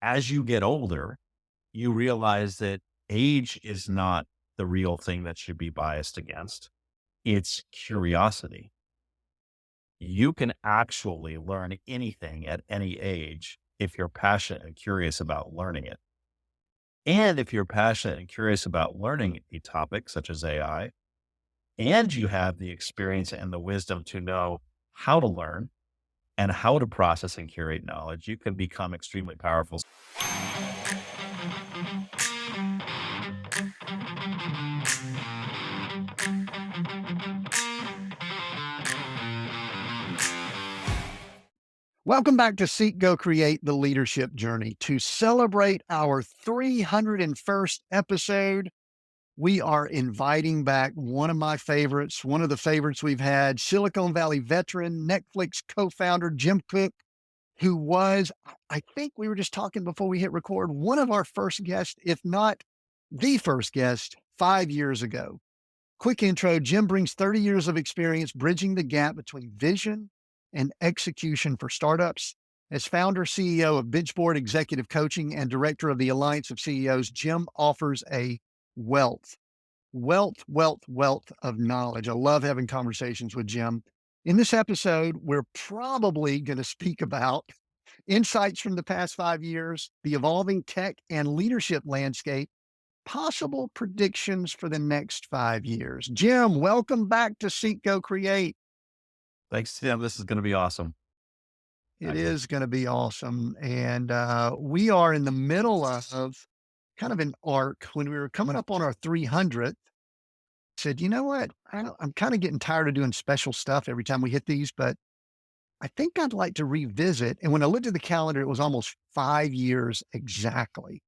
As you get older, you realize that age is not the real thing that should be biased against. It's curiosity. You can actually learn anything at any age if you're passionate and curious about learning it. And if you're passionate and curious about learning a topic such as AI, and you have the experience and the wisdom to know how to learn and how to process and curate knowledge, you can become extremely powerful. Welcome back to Seek, Go, Create the Leadership Journey. To celebrate our 301st episode, we are inviting back one of my favorites, one of the favorites we've had, Silicon Valley veteran, Netflix co-founder Jim Cook, who was, I think we were just talking before we hit record, one of our first guests, if not the first guest, 5 years ago. Quick intro, Jim brings 30 years of experience bridging the gap between vision and execution for startups. As founder, CEO of BenchBoard Executive Coaching and director of the Alliance of CEOs, Jim offers a wealth, wealth of knowledge. I love having conversations with Jim. In this episode, we're probably going to speak about insights from the past 5 years, the evolving tech and leadership landscape, possible predictions for the next 5 years. Jim, welcome back to Seek, Go, Create. Thanks, Tim. This is going to be awesome. It is going to be awesome. And we are in the middle of kind of an arc. When we were coming up on our 300th, said, you know what? I'm kind of getting tired of doing special stuff every time we hit these, but I think I'd like to revisit. And when I looked at the calendar, it was almost 5 years exactly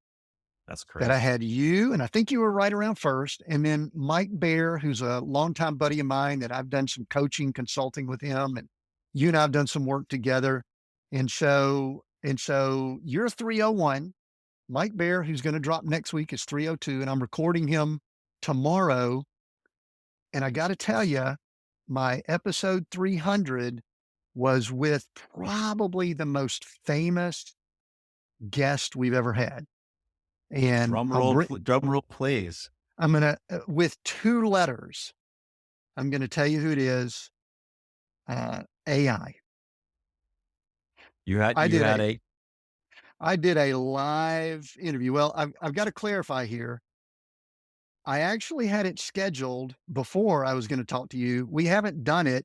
That's that I crazy. had you, and I think you were right around first. And then Mike Bear, who's a longtime buddy of mine that I've done some coaching, consulting with him, and you and I have done some work together. And so you're 301. Mike Bear, who's going to drop next week, is 302, and I'm recording him tomorrow. And I got to tell you, my episode 300 was with probably the most famous guest we've ever had. And Drum roll, please. I'm going to, with two letters, I'm going to tell you who it is. AI. You had I you did had a, a I did a live interview. Well, I've got to clarify here. I actually had it scheduled before I was going to talk to you. We haven't done it.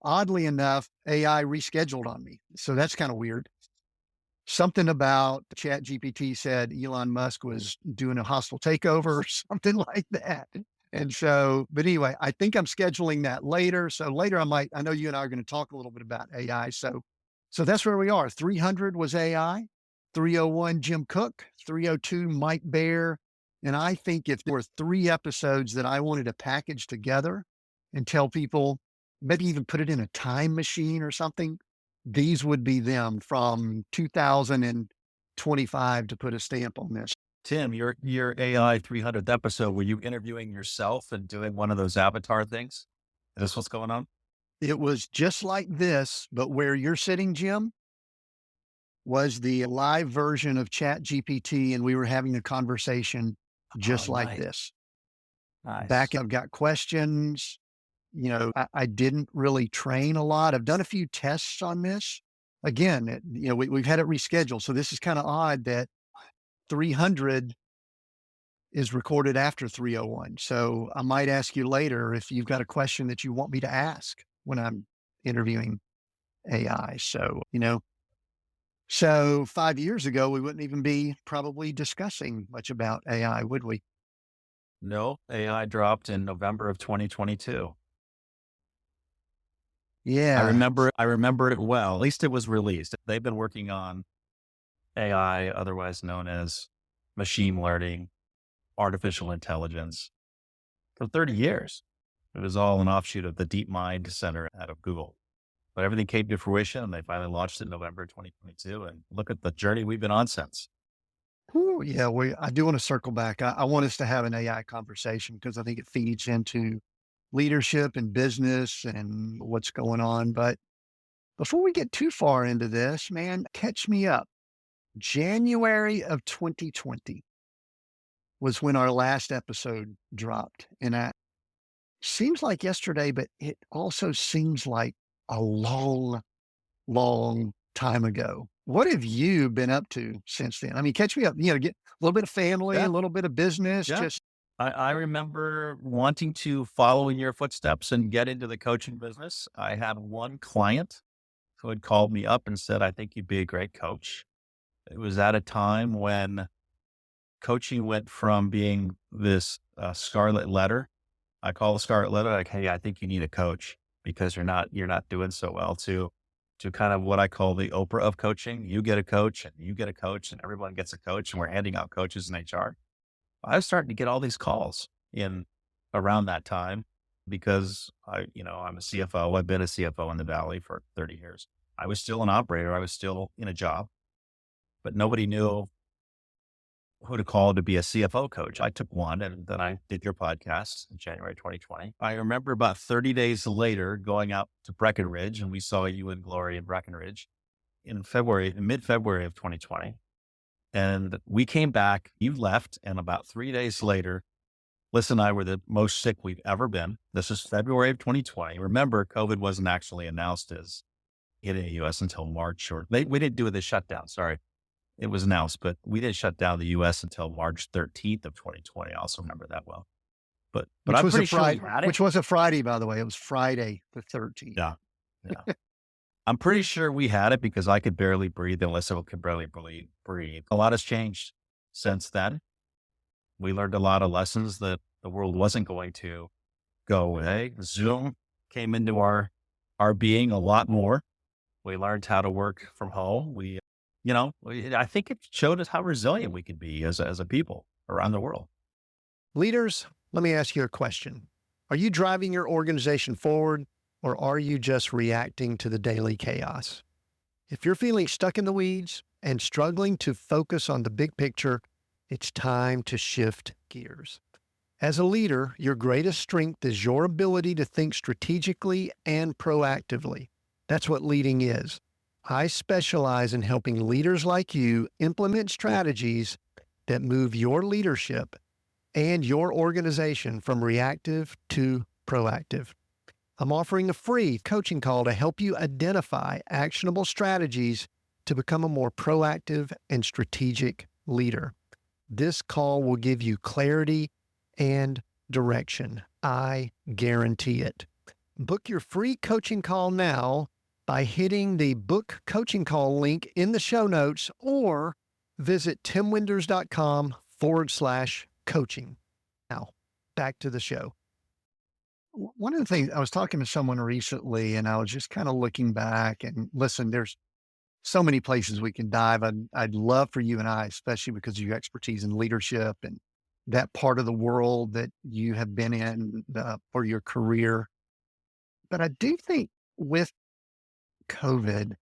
Oddly enough, AI rescheduled on me. So that's kind of weird. Something about Chat GPT said Elon Musk was doing a hostile takeover or something like that. And so, but anyway, I think I'm scheduling that later. So later I know you and I are going to talk a little bit about AI. So that's where we are. 300 was AI, 301 Jim Cook, 302 Mike Bear. And I think if there were 3 episodes that I wanted to package together and tell people, maybe even put it in a time machine or something, these would be them from 2025 to put a stamp on this. Tim, your AI 300th episode. Were you interviewing yourself and doing one of those avatar things? Is this what's going on? It was just like this, but where you're sitting, Jim, was the live version of Chat GPT, and we were having a conversation Oh, just like nice, this. nice. Back, I've got questions. I didn't really train a lot. I've done a few tests on this. Again, we've had it rescheduled. So this is kind of odd that 300 is recorded after 301. So I might ask you later if you've got a question that you want me to ask when I'm interviewing AI. So 5 years ago, we wouldn't even be probably discussing much about AI, would we? No, AI dropped in November of 2022. Yeah. I remember it well. At least it was released. They've been working on AI, otherwise known as machine learning, artificial intelligence, for 30 years. It was all an offshoot of the DeepMind Center out of Google. But everything came to fruition and they finally launched it in November 2022. And look at the journey we've been on since. Ooh, yeah. I do want to circle back. I want us to have an AI conversation because I think it feeds into leadership and business and what's going on. But before we get too far into this, man, catch me up. January of 2020 was when our last episode dropped. And I seems like yesterday, but it also seems like a long, long time ago. What have you been up to since then? I mean, catch me up, get a little bit of family, a Yeah. little bit of business, Yeah. just I remember wanting to follow in your footsteps and get into the coaching business. I had one client who had called me up and said, I think you'd be a great coach. It was at a time when coaching went from being this scarlet letter. I call the scarlet letter like, hey, I think you need a coach because you're not doing so well to kind of what I call the Oprah of coaching. You get a coach and you get a coach and everyone gets a coach and we're handing out coaches in HR. I was starting to get all these calls in around that time because I'm a CFO. I've been a CFO in the Valley for 30 years. I was still an operator. I was still in a job, but nobody knew who to call to be a CFO coach. I took one and then I did your podcast in January 2020. I remember about 30 days later going out to Breckenridge and we saw you and Glory in Breckenridge in mid-February of 2020. And we came back, you left, and about 3 days later, Liz and I were the most sick we've ever been. This is February of 2020. Remember, COVID wasn't actually announced as hitting the US until March, we didn't do the shutdown. Sorry. It was announced, but we didn't shut down the US until March 13th of 2020. I also remember that well. But which I'm was a pretty sure we Friday, had it. which was a Friday, by the way. It was Friday the 13th. Yeah. Yeah. I'm pretty sure we had it because I could barely breathe and Alyssa could barely breathe. A lot has changed since then. We learned a lot of lessons that the world wasn't going to go away. Zoom came into our being a lot more. We learned how to work from home. I think it showed us how resilient we could be as a people around the world. Leaders, let me ask you a question. Are you driving your organization forward, or are you just reacting to the daily chaos? If you're feeling stuck in the weeds and struggling to focus on the big picture, it's time to shift gears. As a leader, your greatest strength is your ability to think strategically and proactively. That's what leading is. I specialize in helping leaders like you implement strategies that move your leadership and your organization from reactive to proactive. I'm offering a free coaching call to help you identify actionable strategies to become a more proactive and strategic leader. This call will give you clarity and direction. I guarantee it. Book your free coaching call now by hitting the book coaching call link in the show notes or visit timwinders.com/coaching. Now, back to the show. One of the things I was talking to someone recently and I was just kind of looking back and listen, there's so many places we can dive. I'd love for you and I, especially because of your expertise in leadership and that part of the world that you have been in for your career. But I do think with COVID,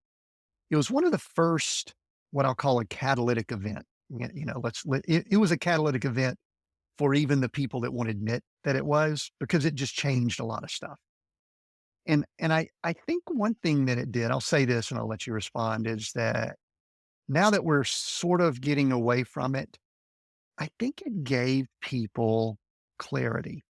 it was one of the first, what I'll call a catalytic event. It was a catalytic event for even the people that won't admit that it was, because it just changed a lot of stuff. And I think one thing that it did, I'll say this and I'll let you respond, is that now that we're sort of getting away from it, I think it gave people clarity.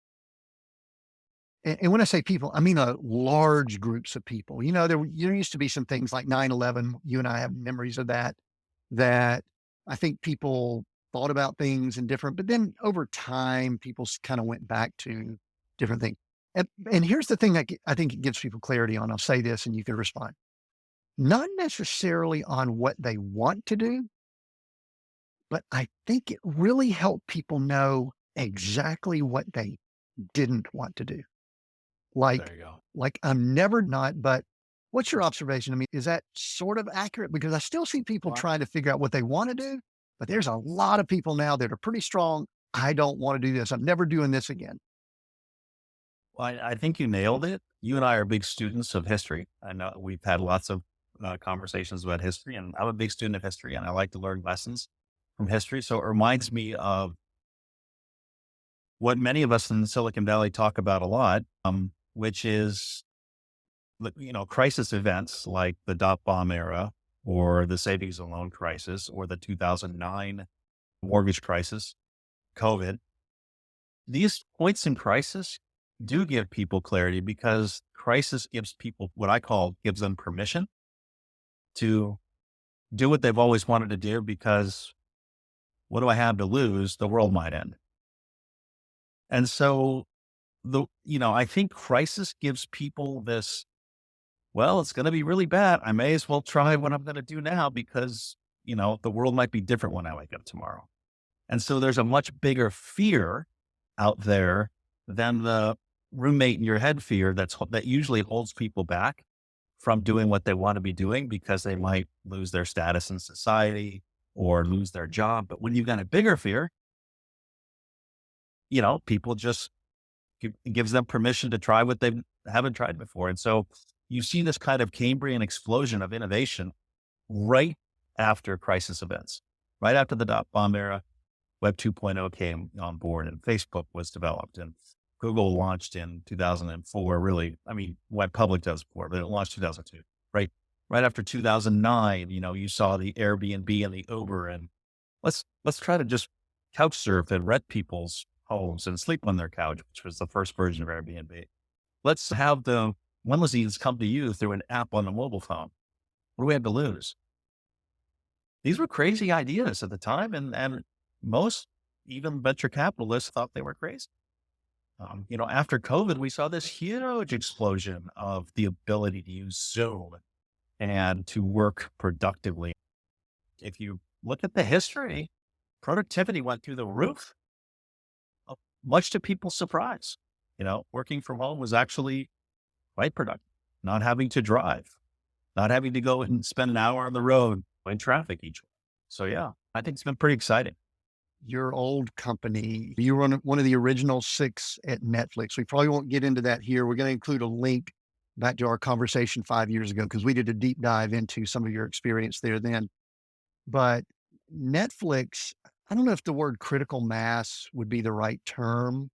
And when I say people, I mean large groups of people. There used to be some things like 9/11. You and I have memories of that, that I think people thought about things and different, but then over time, people kind of went back to different things. And here's the thing that I think it gives people clarity on. I'll say this and you can respond. Not necessarily on what they want to do, but I think it really helped people know exactly what they didn't want to do. There Like, you go. like I'm never not, but what's your observation? I mean, is that sort of accurate? Because I still see people Well, trying to figure out what they want to do, but there's a lot of people now that are pretty strong. I don't want to do this. I'm never doing this again. I think you nailed it. You and I are big students of history. I know we've had lots of conversations about history, and I'm a big student of history, and I like to learn lessons from history. So it reminds me of what many of us in the Silicon Valley talk about a lot, which is crisis events like the dot bomb era or the savings and loan crisis, or the 2009 mortgage crisis, COVID. These points in crisis do give people clarity because crisis gives people what I call gives them permission to do what they've always wanted to do because what do I have to lose? The world might end. And so I think crisis gives people this, well, it's going to be really bad. I may as well try what I'm going to do now because, the world might be different when I wake up tomorrow. And so there's a much bigger fear out there than the roommate in your head fear that usually holds people back from doing what they want to be doing because they might lose their status in society or lose their job. But when you've got a bigger fear, people just gives them permission to try what they haven't tried before. And so you see this kind of Cambrian explosion of innovation right after crisis events, right after the dot-bomb era. Web 2.0 came on board and Facebook was developed and Google launched in 2004. Really, went public 2004, but it launched 2002, right? Right after 2009, you saw the Airbnb and the Uber, and let's try to just couch surf and rent people's homes and sleep on their couch, which was the first version of Airbnb. Let's have the limousines come to you through an app on a mobile phone. What do we have to lose? These were crazy ideas at the time, and most even venture capitalists thought they were crazy. After COVID, we saw this huge explosion of the ability to use Zoom and to work productively. If you look at the history, productivity went through the roof, much to people's surprise. Working from home was actually quite productive, not having to drive, not having to go and spend an hour on the road in traffic each way. So yeah, I think it's been pretty exciting. Your old company, you were one of the original 6 at Netflix. We probably won't get into that here. We're going to include a link back to our conversation 5 years ago because we did a deep dive into some of your experience there then. But Netflix, I don't know if the word critical mass would be the right term,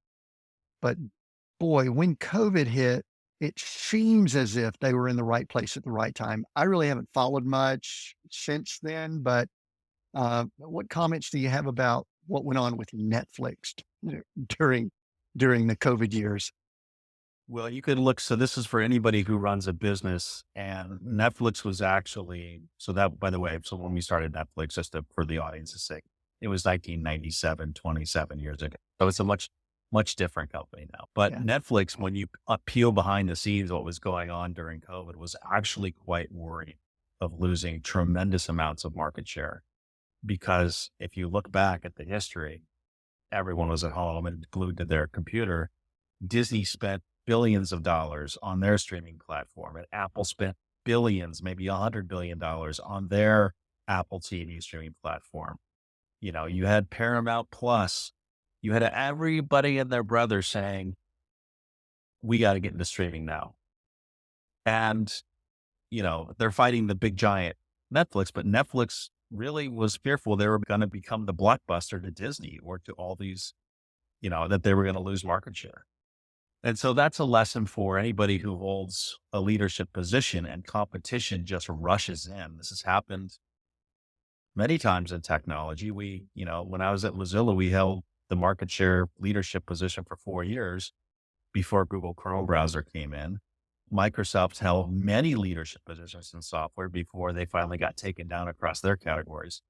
but boy, when COVID hit, it seems as if they were in the right place at the right time. I really haven't followed much since then, but what comments do you have about what went on with Netflix during the COVID years? Well, you could look. So this is for anybody who runs a business, and Netflix was actually, so that, by the way, so when we started Netflix, for the audience's sake, it was 1997, 27 years ago. So it's a much, much different company now. But Yeah. Netflix, when you peel behind the scenes, what was going on during COVID was actually quite worrying of losing tremendous amounts of market share. Because if you look back at the history, everyone was at home and glued to their computer. Disney spent billions of dollars on their streaming platform, and Apple spent billions, maybe $100 billion on their Apple TV streaming platform. You had Paramount Plus, you had everybody and their brother saying, we got to get into streaming now. And, they're fighting the big giant Netflix, but Netflix really was fearful they were going to become the blockbuster to Disney or to all these, that they were going to lose market share. And so that's a lesson for anybody who holds a leadership position and competition just rushes in. This has happened many times in technology. When I was at Mozilla, we held the market share leadership position for 4 years before Google Chrome browser came in. Microsoft held many leadership positions in software before they finally got taken down across their categories.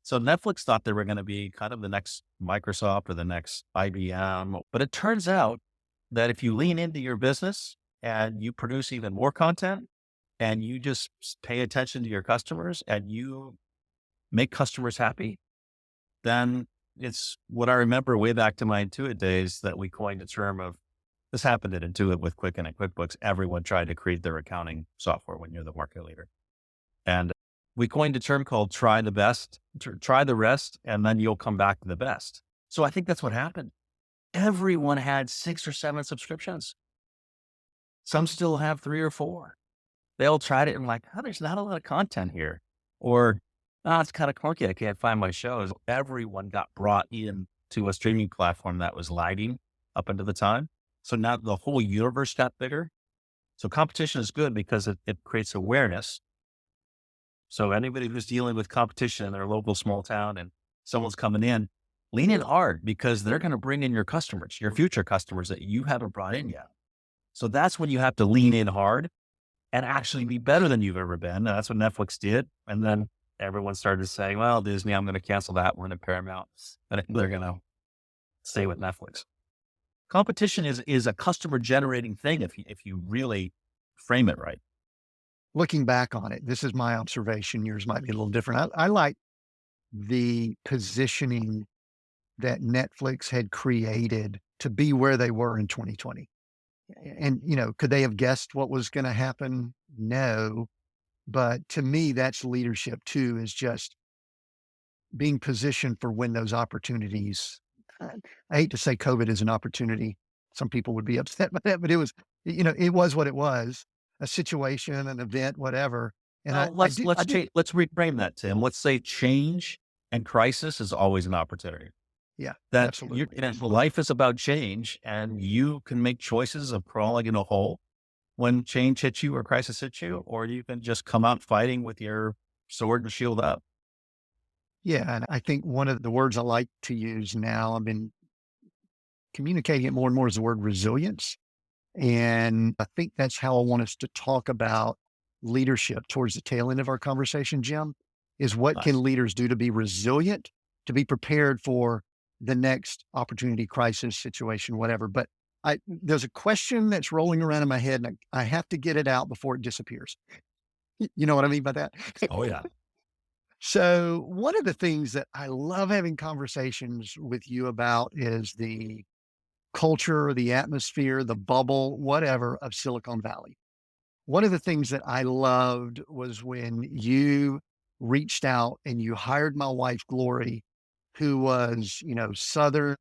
So Netflix thought they were going to be kind of the next Microsoft or the next IBM. But it turns out that if you lean into your business and you produce even more content and you just pay attention to your customers and you make customers happy, then it's what I remember way back to my Intuit days that we coined a term of, this happened at Intuit with Quicken and QuickBooks. Everyone tried to create their accounting software when you're the market leader. And we coined a term called try the rest, and then you'll come back to the best. So I think that's what happened. Everyone had 6 or 7 subscriptions. Some still have 3 or 4. They all tried it and there's not a lot of content here. Or, it's kind of clunky. I can't find my shows. Everyone got brought in to a streaming platform that was lagging up until the time. So now the whole universe got bigger. So competition is good because it creates awareness. So anybody who's dealing with competition in their local small town and someone's coming in, lean in hard because they're going to bring in your customers, your future customers that you haven't brought in yet. So that's when you have to lean in hard and actually be better than you've ever been. And that's what Netflix did. And then everyone started saying, well, Disney, I'm going to cancel that one and Paramount. And they're going to stay with Netflix. Competition is a customer generating thing if you really frame it right. Looking back on it, this is my observation. Yours might be a little different. I like the positioning that Netflix had created to be where they were in 2020. And, could they have guessed what was going to happen? No. But to me, that's leadership too, is just being positioned for when those opportunities. uh, I hate to say COVID is an opportunity. Some people would be upset by that, but it was what it was, a situation, an event, whatever. And Well, let's change. Let's reframe that, Tim. Let's say change and crisis is always an opportunity. yeah, That absolutely. life is about change, and you can make choices of crawling in a hole when change hits you or crisis hits you, or you can just come out fighting with your sword and shield up. Yeah. And I think one of the words I like to use now, I've been communicating it more and more, is the word resilience. And I think that's how I want us to talk about leadership towards the tail end of our conversation, Jim, is what Nice. can leaders do to be resilient, to be prepared for the next opportunity, crisis, situation, whatever. But there's a question that's rolling around in my head, and I have to get it out before it disappears. You know what I mean by that? Oh yeah. So, one of the things that I love having conversations with you about is the culture, the atmosphere, the bubble, whatever, of Silicon Valley. One of the things that I loved was when you reached out and you hired my wife, Glory, who was, Southern,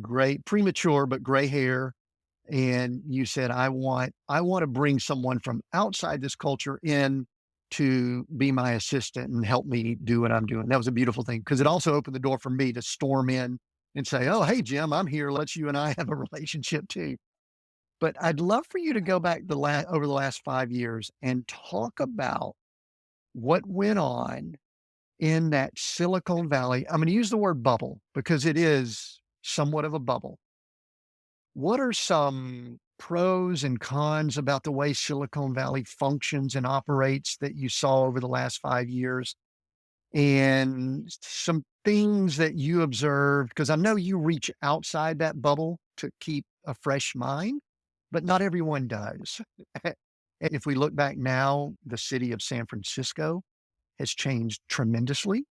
gray, premature, but gray hair. And you said, I want to bring someone from outside this culture in to be my assistant and help me do what I'm doing. That was a beautiful thing because it also opened the door for me to storm in and say, oh, hey, Jim, I'm here. Let's you and I have a relationship too. But I'd love for you to go back over the last 5 years and talk about what went on in that Silicon Valley. I'm going to use the word bubble because it is somewhat of a bubble. What are some pros and cons about the way Silicon Valley functions and operates that you saw over the last 5 years? And some things that you observed, because I know you reach outside that bubble to keep a fresh mind, but not everyone does. If we look back now, the city of San Francisco has changed tremendously.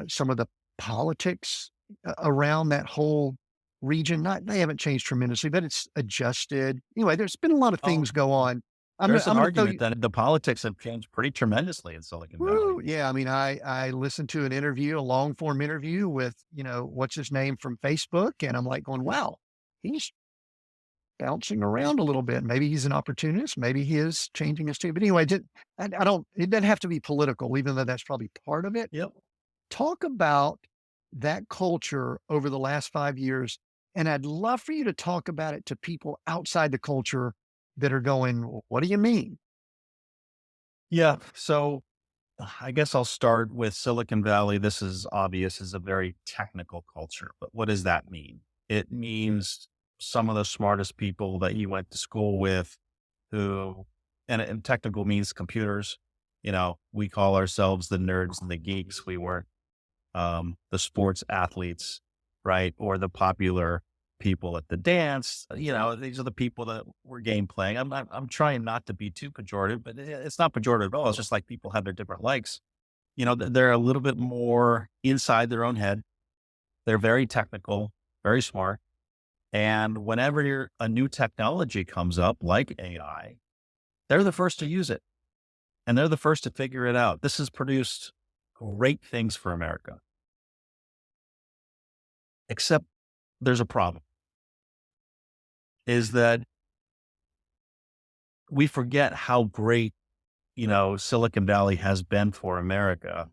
Some of the politics around that whole region, not they haven't changed tremendously, but it's adjusted. Anyway, there's been a lot of Oh, things go on. there's I'm an gonna throw argument you. that the politics have changed pretty tremendously in Silicon Valley. Woo, yeah, I mean, I listened to an interview, a long form interview with, what's his name from Facebook, and I'm like going, wow, he's bouncing around a little bit. Maybe he's an opportunist. Maybe he is changing his team. But anyway, I don't. It doesn't have to be political, even though that's probably part of it. Yep. Talk about that culture over the last 5 years, and I'd love for you to talk about it to people outside the culture that are going, what do you mean? Yeah. So I guess I'll start with Silicon Valley. This is obvious is a very technical culture, but what does that mean? It means some of the smartest people that you went to school with who, and technical means computers. We call ourselves the nerds and the geeks. We weren't the sports athletes, right? Or the popular people at the dance. These are the people that were game playing. I'm trying not to be too pejorative, but it's not pejorative at all. It's just like people have their different likes. They're a little bit more inside their own head. They're very technical, very smart. And whenever a new technology comes up, like AI, they're the first to use it and they're the first to figure it out. This has produced great things for America, except there's a problem is that we forget how great, Silicon Valley has been for America.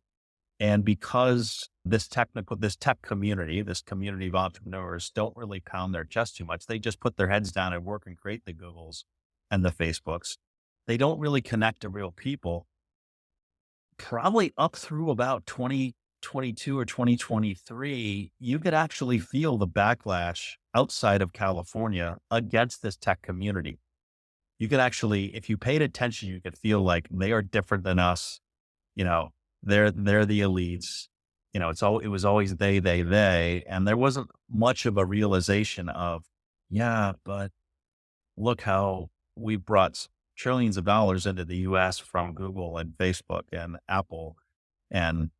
And because this tech community, this community of entrepreneurs don't really pound their chest too much. They just put their heads down and work and create the Googles and the Facebooks. They don't really connect to real people. probably up through about 2022 or 2023, you could actually feel the backlash outside of California against this tech community. You could actually, if you paid attention, you could feel like they are different than us. You know, they're the elites. It was always they, and there wasn't much of a realization of, yeah, but look how we brought trillions of dollars into the US from Google and Facebook and Apple. And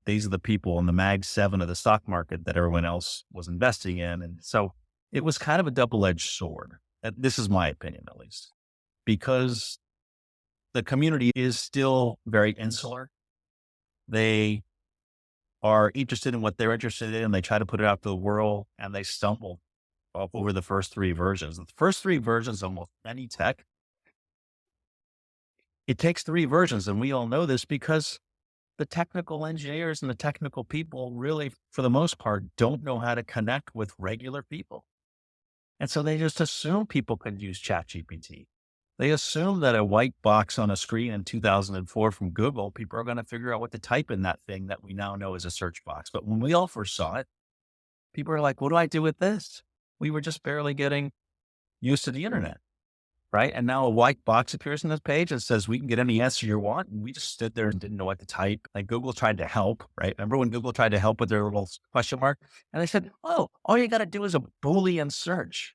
these are the people in the Mag 7 of the stock market that everyone else was investing in. And so it was kind of a double-edged sword. And this is my opinion, at least, because the community is still very insular. They are interested in what they're interested in. They try to put it out to the world, and they stumble over the first three versions. The first three versions of almost any tech, it takes three versions. And we all know this because the technical engineers and the technical people really, for the most part, don't know how to connect with regular people. And so they just assume people can use ChatGPT. They assume that a white box on a screen in 2004 from Google, people are going to figure out what to type in that thing that we now know is a search box. But when we all first saw it, people are like, what do I do with this? We were just barely getting used to the internet, right? And now a white box appears on this page and says, we can get any answer you want. And we just stood there and didn't know what to type. Like Google tried to help, right? Remember when Google tried to help with their little question mark? And they said, oh, all you got to do is a Boolean search.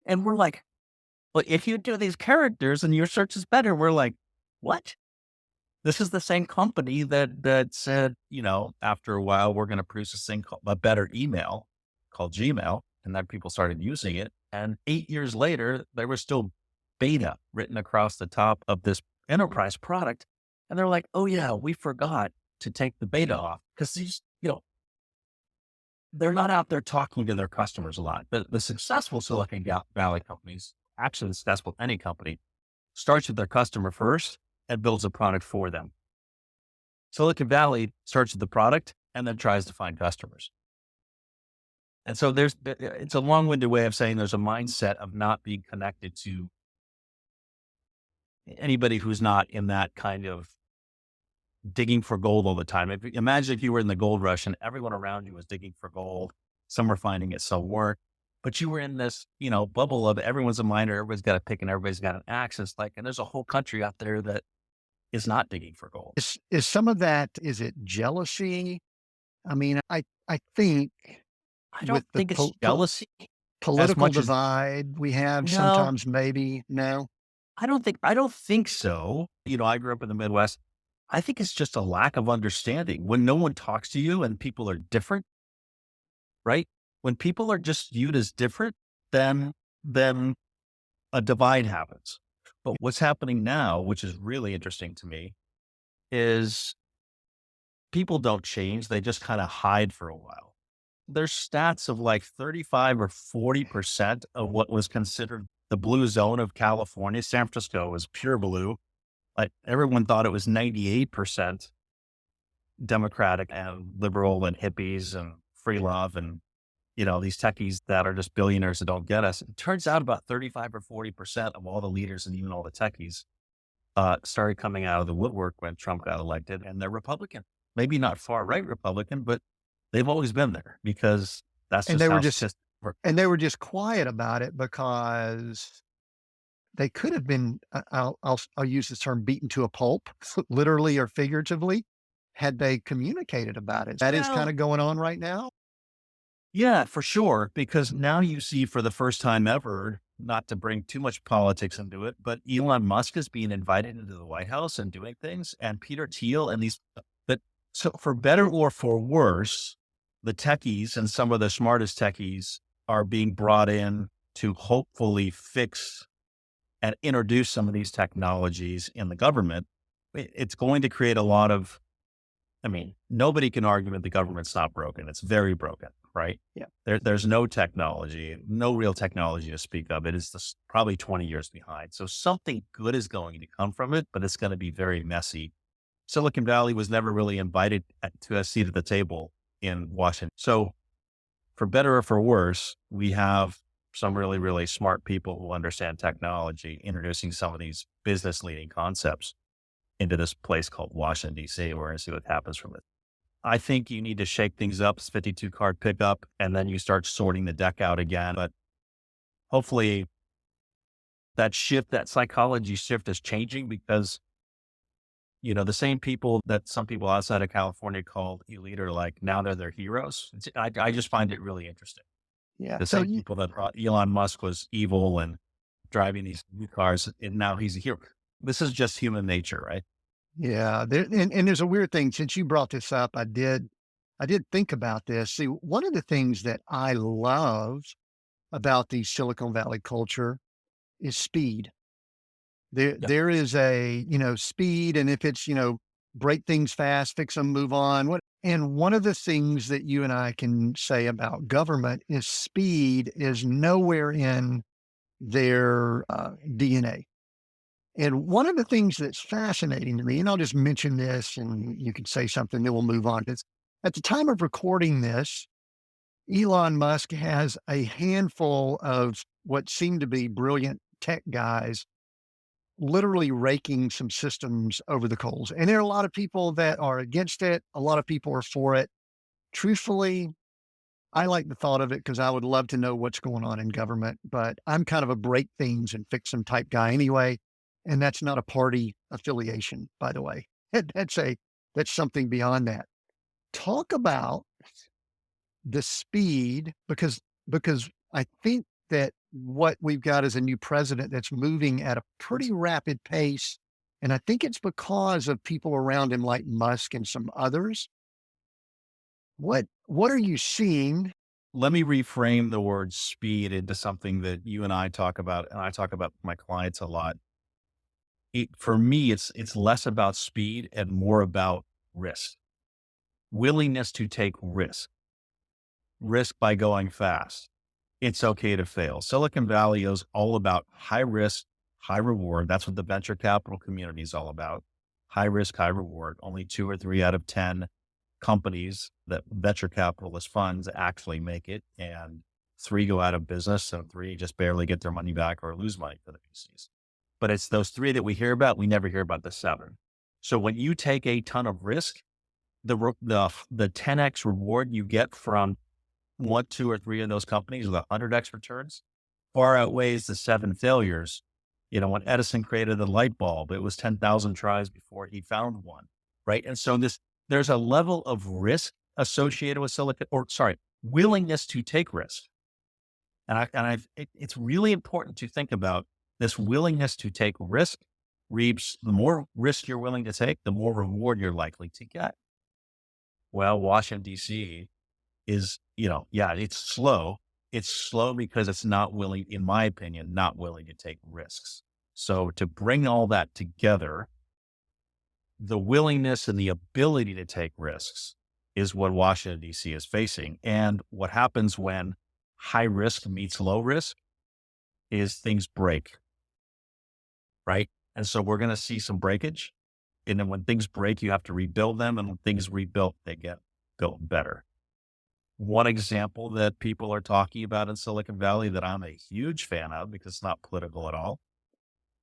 And we're like, well, if you do these characters and your search is better, we're like, what? This is the same company that said, after a while, we're going to produce this thing called a better email called Gmail. And then people started using it. And 8 years later, there was still beta written across the top of this enterprise product. And they're like, oh yeah, we forgot to take the beta off because these, they're not out there talking to their customers a lot. But the successful Silicon Valley companies, actually successful any company, starts with their customer first and builds a product for them. Silicon Valley starts with the product and then tries to find customers. And so it's a long-winded way of saying there's a mindset of not being connected to anybody who's not in that kind of digging for gold all the time. Imagine if you were in the gold rush and everyone around you was digging for gold. Some were finding it, some weren't. But you were in this, bubble of everyone's a miner, everybody's got a pick and everybody's got an axe. And there's a whole country out there that is not digging for gold. Is some of that, is it jealousy? I mean, I think I don't think it's jealousy. Political divide we have No. sometimes, maybe. No, I don't think so. I grew up in the Midwest. I think it's just a lack of understanding. When no one talks to you and people are different, right? When people are just viewed as different, then a divide happens. But what's happening now, which is really interesting to me, is people don't change. They just kind of hide for a while. There's stats of like 35 or 40% of what was considered the blue zone of California. San Francisco was pure blue. Like everyone thought it was 98% Democratic and liberal and hippies and free love and, these techies that are just billionaires that don't get us. It turns out about 35 or 40% of all the leaders and even all the techies started coming out of the woodwork when Trump got elected, and they're Republican. Maybe not far right Republican, but they've always been there because that's just and they were just quiet about it because they could have been, I'll use this term, beaten to a pulp, literally or figuratively, had they communicated about it. That is kind of going on right now. Yeah, for sure. Because now you see for the first time ever, not to bring too much politics into it, but Elon Musk is being invited into the White House and doing things, and Peter Thiel and so for better or for worse, the techies and some of the smartest techies are being brought in to hopefully fix and introduce some of these technologies in the government. It's going to create a lot of, nobody can argue that the government's not broken. It's very broken, right? Yeah. There's no technology, no real technology to speak of. It is probably 20 years behind. So something good is going to come from it, but it's going to be very messy. Silicon Valley was never really invited to a seat at the table in Washington. So for better or for worse, we have some really, really smart people who understand technology, introducing some of these business leading concepts. into this place called Washington, D.C. We're going to see what happens from it. I think you need to shake things up. It's 52 card pickup, and then you start sorting the deck out again. But hopefully that shift, that psychology shift is changing because, the same people that some people outside of California called elite are like, now they're their heroes. I just find it really interesting. Yeah. The So same you, people that thought Elon Musk was evil and driving these new cars, and now he's a hero. This is just human nature, right? yeah, and there's a weird thing. Since you brought this up, I did think about this. See, one of the things that I love about the Silicon Valley culture is speed. Yep. There is a, speed, and if it's, break things fast, fix them, move on. And one of the things that you and I can say about government is speed is nowhere in their DNA. And one of the things that's fascinating to me, and I'll just mention this and you can say something, then we'll move on. Is at the time of recording this, Elon Musk has a handful of what seem to be brilliant tech guys literally raking some systems over the coals. And there are a lot of people that are against it, a lot of people are for it. Truthfully, I like the thought of it because I would love to know what's going on in government, but I'm kind of a break things and fix them type guy anyway. And that's not a party affiliation, by the way. That's something beyond that. Talk about the speed because I think that what we've got is a new president that's moving at a pretty rapid pace. And I think it's because of people around him like Musk and some others. What are you seeing? Let me reframe the word speed into something that you and I talk about, and I talk about with my clients a lot. For me, it's less about speed and more about risk, willingness to take risk by going fast. It's okay to fail. Silicon Valley is all about high risk, high reward. That's what the venture capital community is all about. High risk, high reward. Only 2 or 3 out of 10 companies that venture capitalist funds actually make it, and 3 go out of business, and 3 just barely get their money back or lose money for the VCs. But it's those 3 that we hear about. We never hear about the 7. So when you take a ton of risk, the 10x reward you get from 1, 2, or 3 of those companies with 100x returns far outweighs the 7 failures. When Edison created the light bulb, it was 10,000 tries before he found one, right? And so there's a level of risk associated with willingness to take risk. It's really important to think about this willingness to take risk reaps. The more risk you're willing to take, the more reward you're likely to get. Well, Washington, D.C. is, it's slow. It's slow because it's not willing, in my opinion, not willing to take risks. So to bring all that together, the willingness and the ability to take risks is what Washington, D.C. is facing. And what happens when high risk meets low risk is things break, right? And so we're going to see some breakage. And then when things break, you have to rebuild them. And when things rebuilt, they get built better. One example that people are talking about in Silicon Valley that I'm a huge fan of, because it's not political at all,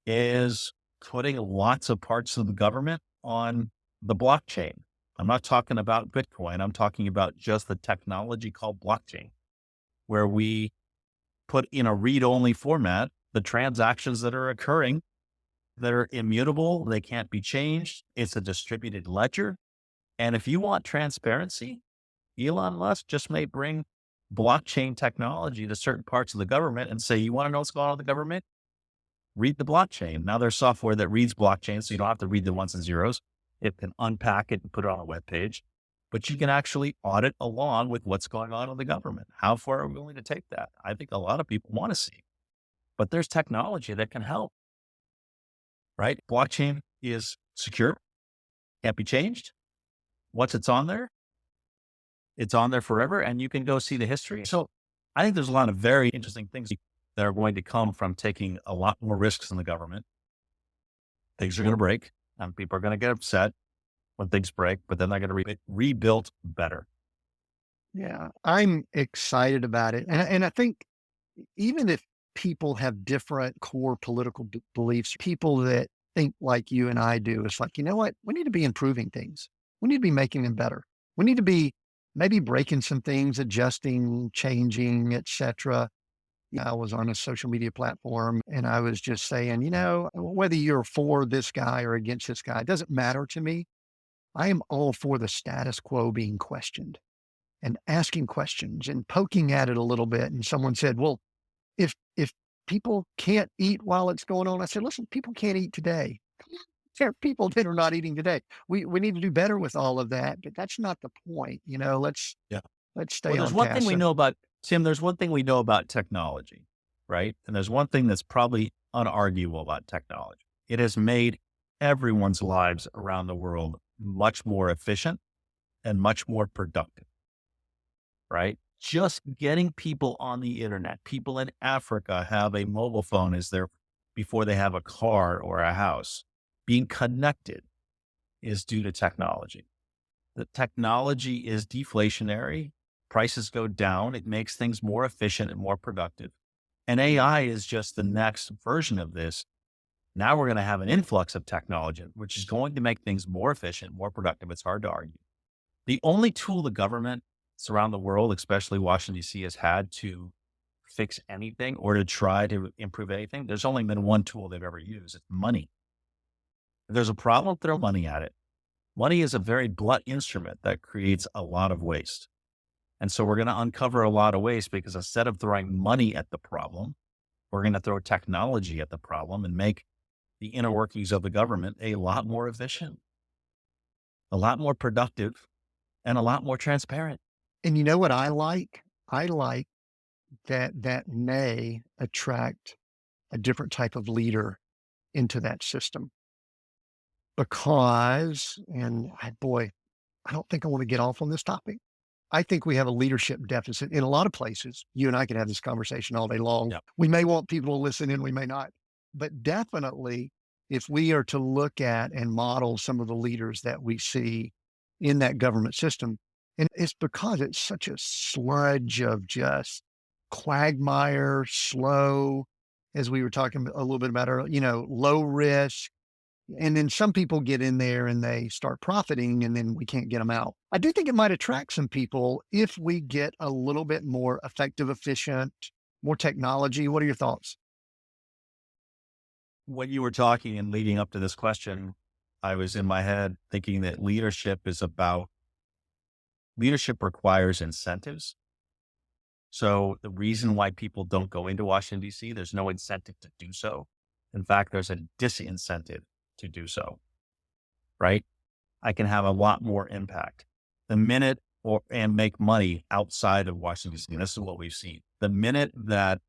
is putting lots of parts of the government on the blockchain. I'm not talking about Bitcoin. I'm talking about just the technology called blockchain, where we put in a read-only format the transactions that are occurring that are immutable. They can't be changed. It's a distributed ledger. And if you want transparency, Elon Musk just may bring blockchain technology to certain parts of the government and say, you want to know what's going on with the government? Read the blockchain. Now there's software that reads blockchain, so you don't have to read the ones and zeros. It can unpack it and put it on a web page, but you can actually audit along with what's going on in the government. How far are we willing to take that? I think a lot of people want to see, but there's technology that can help, right? Blockchain is secure, can't be changed. Once it's on there, it's on there forever, and you can go see the history. So I think there's a lot of very interesting things that are going to come from taking a lot more risks in the government. Things are going to break, and people are going to get upset when things break, but then they're going to be rebuilt better. Yeah, I'm excited about it. And I think even if people have different core political beliefs, people that think like you and I do. It's like, you know what? We need to be improving things. We need to be making them better. We need to be maybe breaking some things, adjusting, changing, etc. I was on a social media platform and I was just saying, whether you're for this guy or against this guy, it doesn't matter to me. I am all for the status quo being questioned and asking questions and poking at it a little bit. And someone said, well, if people can't eat while it's going on, I said, listen, people can't eat today. There are people that are not eating today. We need to do better with all of that, but that's not the point. Yeah. Let's Well, stay there's on one thing task. we So, know about Tim, there's one thing we know about technology, right? And there's one thing that's probably unarguable about technology. It has made everyone's lives around the world much more efficient and much more productive, right? Just getting people on the internet, people in Africa have a mobile phone as their before they have a car or a house. Being connected is due to technology. The technology is deflationary. Prices go down. It makes things more efficient and more productive. And AI is just the next version of this. Now we're going to have an influx of technology, which is going to make things more efficient, more productive. It's hard to argue. The only tool the government around the world, especially Washington, D.C., has had to fix anything or to try to improve anything, there's only been one tool they've ever used. It's money. If there's a problem, throw money at it. Money is a very blunt instrument that creates a lot of waste. And so we're going to uncover a lot of waste because instead of throwing money at the problem, we're going to throw technology at the problem and make the inner workings of the government a lot more efficient, a lot more productive, and a lot more transparent. and you know what I like? I like that may attract a different type of leader into that system because, boy, I don't think I want to get off on this topic. I think we have a leadership deficit in a lot of places. You and I can have this conversation all day long. Yep. We may want people to listen in, we may not. But definitely, if we are to look at and model some of the leaders that we see in that government system, and it's because it's such a sludge of just quagmire, slow, as we were talking a little bit about earlier, low risk, and then some people get in there and they start profiting and then we can't get them out. I do think it might attract some people if we get a little bit more effective, efficient, more technology. What are your thoughts? When you were talking and leading up to this question, I was in my head thinking that leadership requires incentives. So the reason why people don't go into Washington, D.C., there's no incentive to do so. In fact, there's a disincentive to do so, right? I can have a lot more impact and make money outside of Washington, D.C. And this is what we've seen. The minute that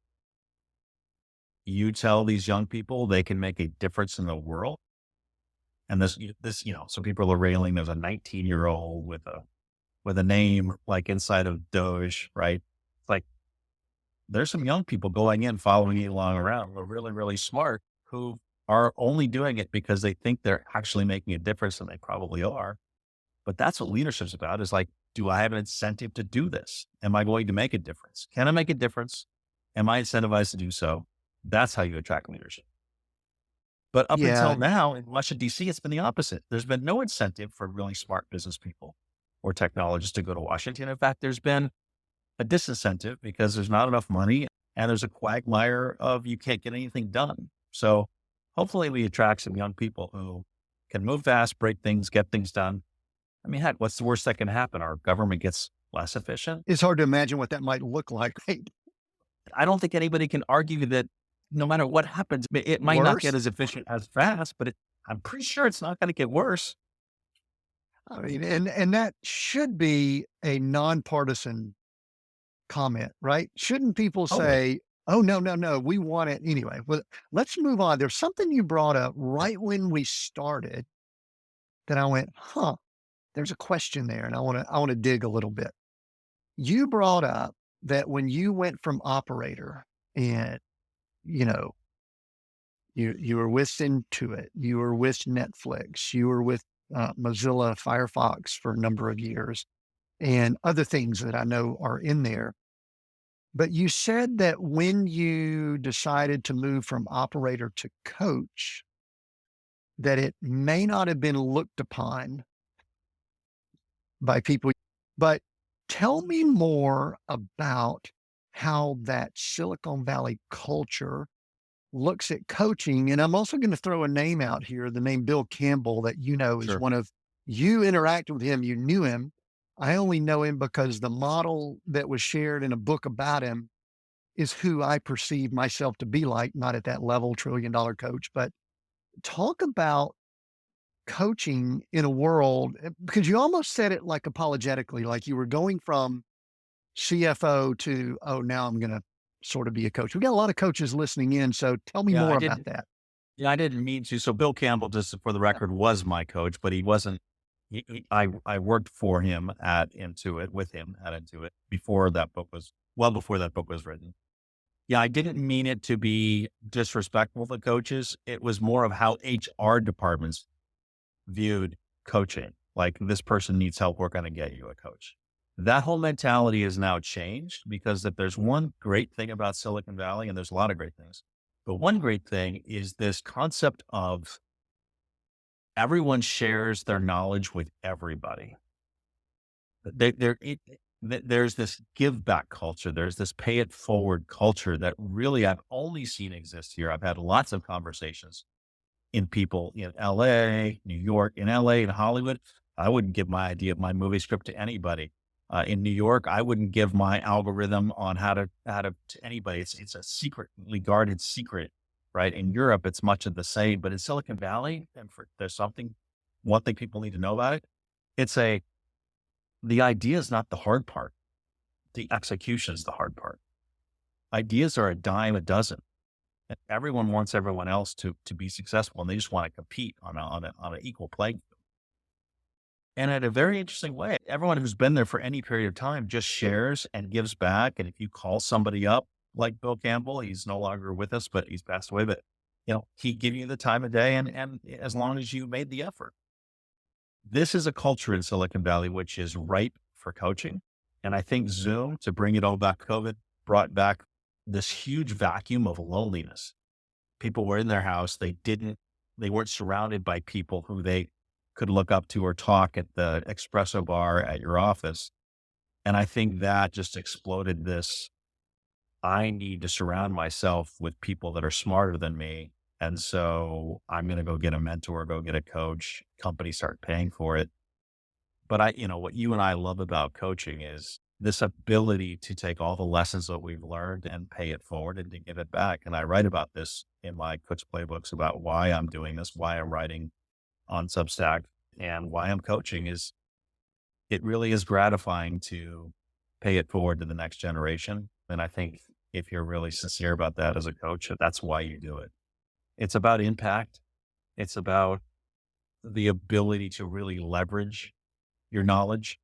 you tell these young people they can make a difference in the world, and so people are railing, there's a 19-year-old with a name like inside of Doge, right? It's like, there's some young people going in, following you along around who are really, really smart, who are only doing it because they think they're actually making a difference, and they probably are. But that's what leadership's about, is like, do I have an incentive to do this? Am I going to make a difference? Can I make a difference? Am I incentivized to do so? That's how you attract leadership. But up Yeah. until now in Washington, D.C., it's been the opposite. There's been no incentive for really smart business people or technologists to go to Washington. In fact, there's been a disincentive because there's not enough money and there's a quagmire of you can't get anything done. So hopefully we attract some young people who can move fast, break things, get things done. I mean, heck, what's the worst that can happen? Our government gets less efficient. It's hard to imagine what that might look like, right? I don't think anybody can argue that no matter what happens, it might not get Worse. as efficient as fast, but I'm pretty sure it's not going to get worse. I mean, and that should be a nonpartisan comment, right? Shouldn't people Totally. say, "Oh, no, no, no, we want it anyway." Well, let's move on. There's something you brought up right when we started that I went, "Huh, there's a question there," and I want to dig a little bit. You brought up that when you went from operator and, you know, you were with Intuit, you were with Netflix, you were with Mozilla Firefox for a number of years, and other things that I know are in there. But you said that when you decided to move from operator to coach, that it may not have been looked upon by people. But tell me more about how that Silicon Valley culture looks at coaching. And I'm also going to throw a name out here, the name Bill Campbell, that is Sure. one of you interacted with him, you knew him. I only know him because the model that was shared in a book about him is who I perceive myself to be like, not at that level, $1 trillion coach, but talk about coaching in a world because you almost said it like apologetically, like you were going from CFO to, oh, now I'm going to sort of be a coach. We got a lot of coaches listening in. So tell me Yeah, more I about didn't. that. Yeah, I didn't mean to. So Bill Campbell, just for the record, was my coach, but he wasn't. I worked for him at Intuit, with him at Intuit before that book was well before that book was written. Yeah, I didn't mean it to be disrespectful to coaches. It was more of how HR departments viewed coaching. Like, this person needs help, we're going to get you a coach. That whole mentality has now changed, because if there's one great thing about Silicon Valley, and there's a lot of great things, but one great thing is this concept of everyone shares their knowledge with everybody. There's this give back culture. There's this pay it forward culture that really I've only seen exist here. I've had lots of conversations in people in LA, New York, in LA, in Hollywood. I wouldn't give my idea of my movie script to anybody. In New York, I wouldn't give my algorithm on how to anybody. It's a secretly guarded secret, right? In Europe, it's much of the same, but in Silicon Valley, and there's one thing people need to know about it. It's the idea is not the hard part. The execution is the hard part. Ideas are a dime a dozen. And everyone wants everyone else to be successful, and they just want to compete on an equal playing field. And in a very interesting way, everyone who's been there for any period of time just shares and gives back. And if you call somebody up, like Bill Campbell, he's no longer with us, but he's passed away. But he'd give you the time of day, and as long as you made the effort. This is a culture in Silicon Valley which is ripe for coaching. And I think Zoom, to bring it all back, COVID brought back this huge vacuum of loneliness. People were in their house. They weren't surrounded by people who they could look up to or talk at the espresso bar at your office. And I think that just exploded this. I need to surround myself with people that are smarter than me. And so I'm going to go get a mentor, go get a coach, companies start paying for it. But what you and I love about coaching is this ability to take all the lessons that we've learned and pay it forward and to give it back. And I write about this in my coach playbooks about why I'm doing this, why I'm writing on Substack, and why I'm coaching. Is it really is gratifying to pay it forward to the next generation. And I think if you're really sincere about that as a coach, that's why you do it. It's about impact. It's about the ability to really leverage your knowledge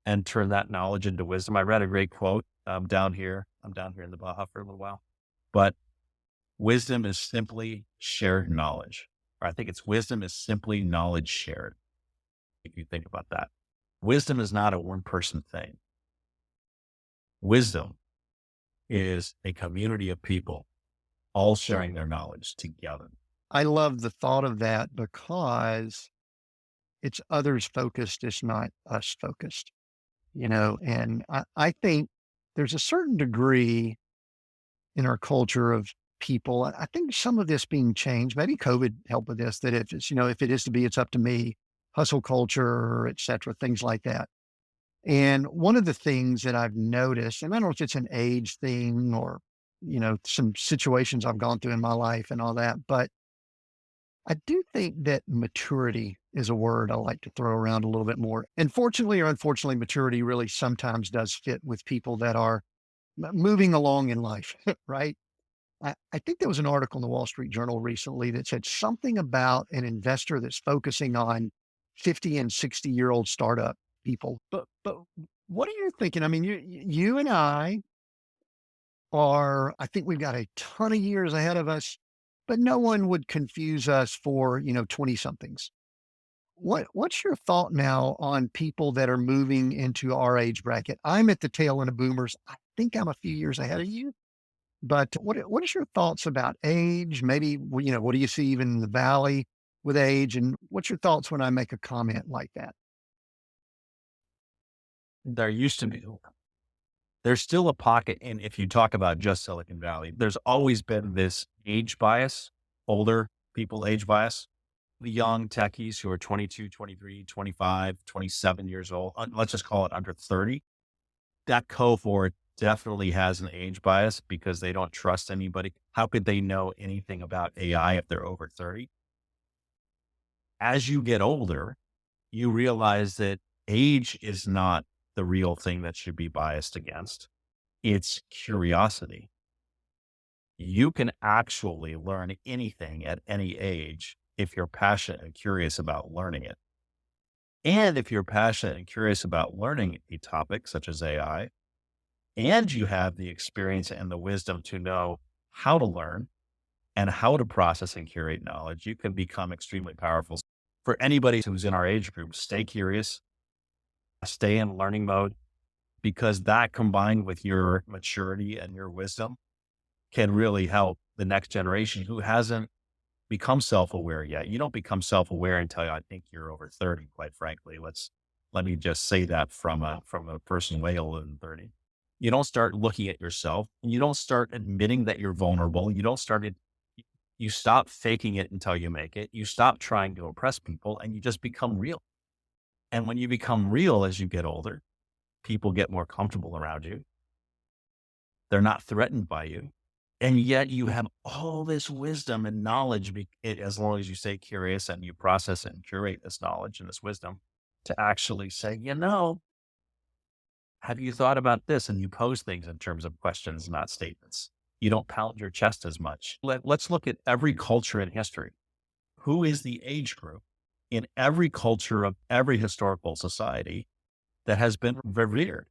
and turn that knowledge into wisdom. I read a great quote. I'm down here in the Baja for a little while, but wisdom is simply shared knowledge. Or I think it's wisdom is simply knowledge shared. If you think about that, wisdom is not a one person thing. Wisdom is a community of people all sharing their knowledge together. I love the thought of that because it's others focused. It's not us focused, and I think there's a certain degree in our culture of people. I think some of this being changed, maybe COVID helped with this, that if it's, if it is to be, it's up to me, hustle culture, et cetera, things like that. And one of the things that I've noticed, and I don't know if it's an age thing or, some situations I've gone through in my life and all that, but I do think that maturity is a word I like to throw around a little bit more. And fortunately or unfortunately, maturity really sometimes does fit with people that are moving along in life, right? I think there was an article in the Wall Street Journal recently that said something about an investor that's focusing on 50 and 60-year-old startup people. But what are you thinking? I mean, you and I think we've got a ton of years ahead of us, but no one would confuse us for, 20 somethings. What's your thought now on people that are moving into our age bracket? I'm at the tail end of boomers. I think I'm a few years ahead of you. But what is your thoughts about age? Maybe, what do you see even in the valley? with age? And what's your thoughts when I make a comment like that? There used to be, there's still a pocket. And if you talk about just Silicon Valley, there's always been this age bias, older people age bias, the young techies who are 22, 23, 25, 27 years old, let's just call it under 30. That cohort definitely has an age bias because they don't trust anybody. How could they know anything about AI if they're over 30? As you get older, you realize that age is not the real thing that should be biased against. It's curiosity. You can actually learn anything at any age if you're passionate and curious about learning it. And if you're passionate and curious about learning a topic such as AI, and you have the experience and the wisdom to know how to learn and how to process and curate knowledge, you can become extremely powerful. For anybody who's in our age group, stay curious, stay in learning mode, because that combined with your maturity and your wisdom can really help the next generation who hasn't become self-aware yet. You don't become self-aware until I think you're over 30, quite frankly. Let me just say that from a person way older than 30. You don't start looking at yourself and you don't start admitting that you're vulnerable. You stop faking it until you make it. You stop trying to impress people and you just become real. And when you become real as you get older, people get more comfortable around you. They're not threatened by you. And yet you have all this wisdom and knowledge, as long as you stay curious and you process and curate this knowledge and this wisdom to actually say, have you thought about this? And you pose things in terms of questions, not statements. You don't pound your chest as much. Let's look at every culture in history. Who is the age group in every culture of every historical society that has been revered?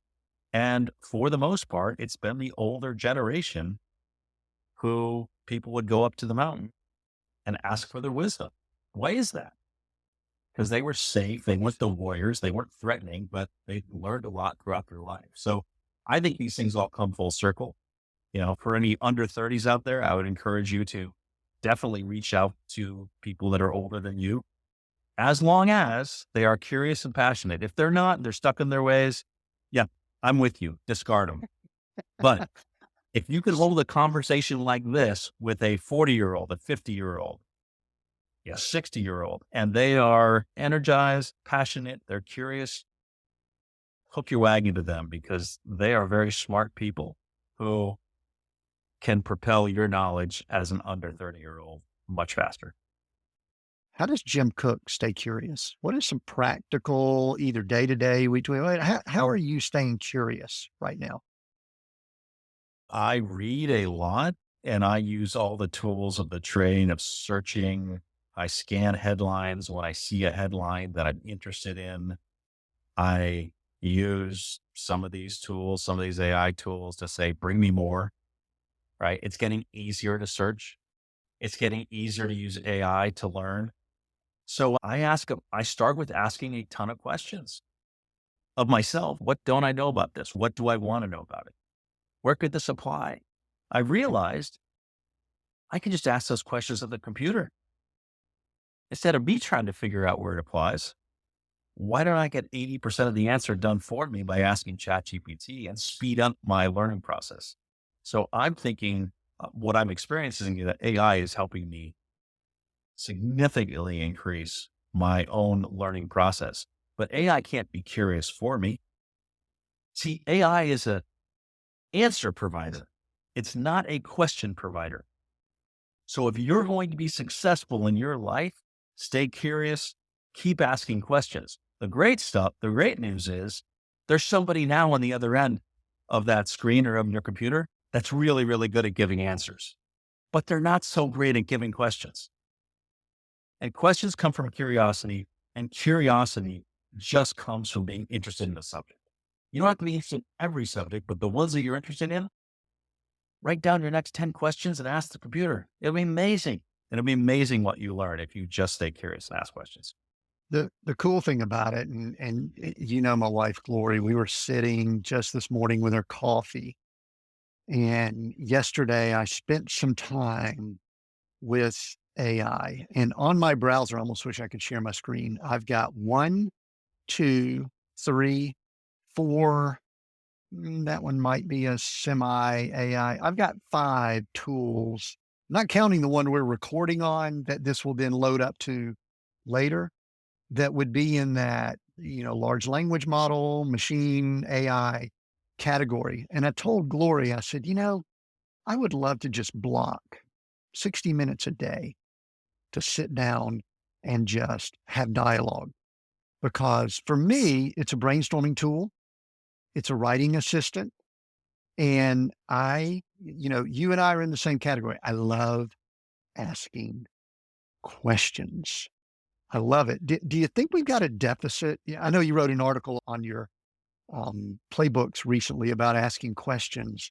And for the most part, it's been the older generation who people would go up to the mountain and ask for their wisdom. Why is that? Because they were safe. They weren't the warriors. They weren't threatening, but they learned a lot throughout their life. So I think these things all come full circle. For any under 30s out there, I would encourage you to definitely reach out to people that are older than you, as long as they are curious and passionate. If they're not, they're stuck in their ways. Yeah, I'm with you. Discard them. But if you could hold a conversation like this with a 40-year-old, a 50-year-old, a 60-year-old, and they are energized, passionate, they're curious, hook your wagon to them because they are very smart people who can propel your knowledge as an under 30-year-old much faster. How does Jim Cook stay curious? What is some practical, either day to day, week to week? How are you staying curious right now? I read a lot and I use all the tools of the train of searching. I scan headlines. When I see a headline that I'm interested in, I use some of these tools, some of these AI tools to say, bring me more, right? It's getting easier to search. It's getting easier to use AI to learn. So I start with asking a ton of questions of myself. What don't I know about this? What do I want to know about it? Where could this apply? I realized I can just ask those questions of the computer instead of me trying to figure out where it applies. Why don't I get 80% of the answer done for me by asking ChatGPT and speed up my learning process? So I'm thinking what I'm experiencing is that AI is helping me significantly increase my own learning process, but AI can't be curious for me. See, AI is a answer provider. It's not a question provider. So if you're going to be successful in your life, stay curious, keep asking questions. The great news is there's somebody now on the other end of that screen or of your computer that's really, really good at giving answers, but they're not so great at giving questions. And questions come from curiosity, and curiosity just comes from being interested in the subject. You don't have to be interested in every subject, but the ones that you're interested in, write down your next 10 questions and ask the computer. It'll be amazing. It'll be amazing what you learn if you just stay curious and ask questions. The cool thing about it, my wife, Glory, we were sitting just this morning with her coffee. And yesterday I spent some time with AI. And on my browser, I almost wish I could share my screen. I've got one, two, three, four. That one might be a semi AI. I've got five tools, not counting the one we're recording on that this will then load up to later, that would be in that, large language model, machine AI category. And I told Glory, I said, I would love to just block 60 minutes a day to sit down and just have dialogue. Because for me, it's a brainstorming tool, it's a writing assistant. And you and I are in the same category. I love asking questions. I love it. Do you think we've got a deficit? Yeah, I know you wrote an article on your playbooks recently about asking questions.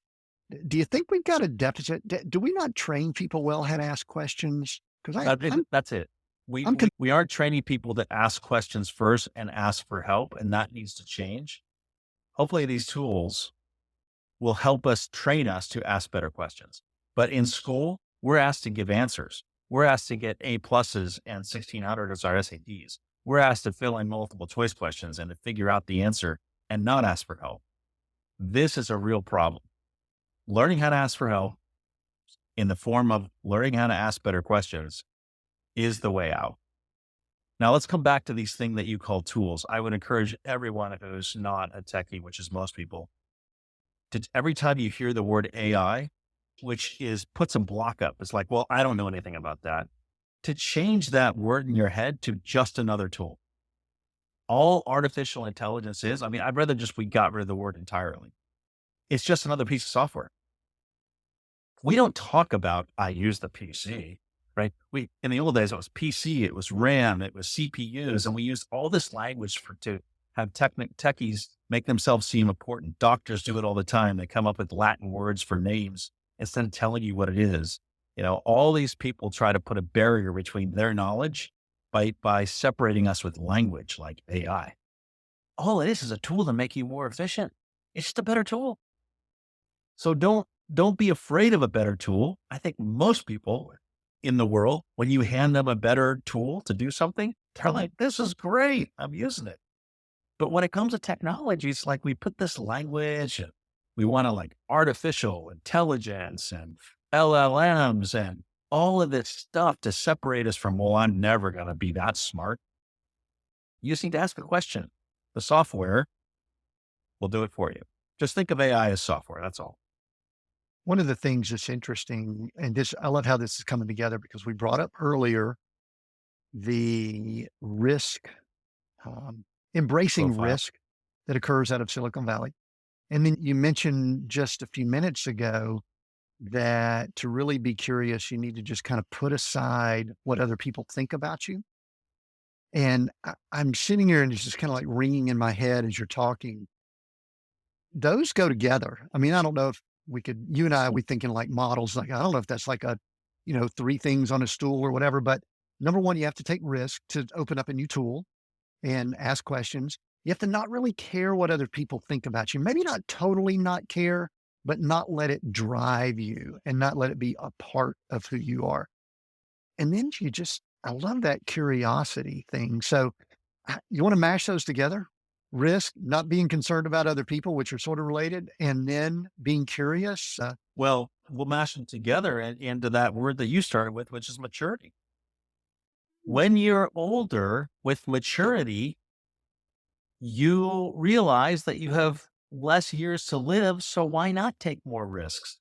Do you think we've got a deficit? Do we not train people well how to ask questions? Because That's it. We, I'm we, we aren't training people to ask questions first and ask for help, and that needs to change. Hopefully these tools will help us train us to ask better questions. But in school, we're asked to give answers. We're asked to get A pluses and 1600 as our SATs. We're asked to fill in multiple choice questions and to figure out the answer and not ask for help. This is a real problem. Learning how to ask for help in the form of learning how to ask better questions is the way out. Now let's come back to these things that you call tools. I would encourage everyone who's not a techie, which is most people, to every time you hear the word AI, which puts a block up. It's like, well, I don't know anything about that. To change that word in your head to just another tool. All artificial intelligence is, I'd rather we got rid of the word entirely. It's just another piece of software. We don't talk about, I use the PC, right? In the old days, it was PC, it was RAM, it was CPUs, and we used all this language to have techies make themselves seem important. Doctors do it all the time. They come up with Latin words for names instead of telling you what it is. All these people try to put a barrier between their knowledge by separating us with language like AI. All it is a tool to make you more efficient. It's just a better tool. So don't be afraid of a better tool. I think most people in the world, when you hand them a better tool to do something, they're like, this is great. I'm using it. But when it comes to technology, it's like we put this language and we want to artificial intelligence and LLMs and all of this stuff to separate us from, well, I'm never going to be that smart. You just need to ask a question. The software will do it for you. Just think of AI as software. That's all. One of the things that's interesting, and I love how this is coming together because we brought up earlier the risk, embracing Profile. risk that occurs out of Silicon Valley. And then you mentioned just a few minutes ago that to really be curious, you need to just kind of put aside what other people think about you. And I'm sitting here and it's just kind of like ringing in my head as you're talking. Those go together. I don't know if you and I, we thinking like models. Like, I don't know if that's like three things on a stool or whatever. But number one, you have to take risk to open up a new tool and ask questions. You have to not really care what other people think about you. Maybe not totally not care, but not let it drive you and not let it be a part of who you are. And then I love that curiosity thing. So you want to mash those together? Risk, not being concerned about other people, which are sort of related, and then being curious. Well, we'll mash them together into that word that you started with, which is maturity. When you're older with maturity, you realize that you have less years to live. So why not take more risks,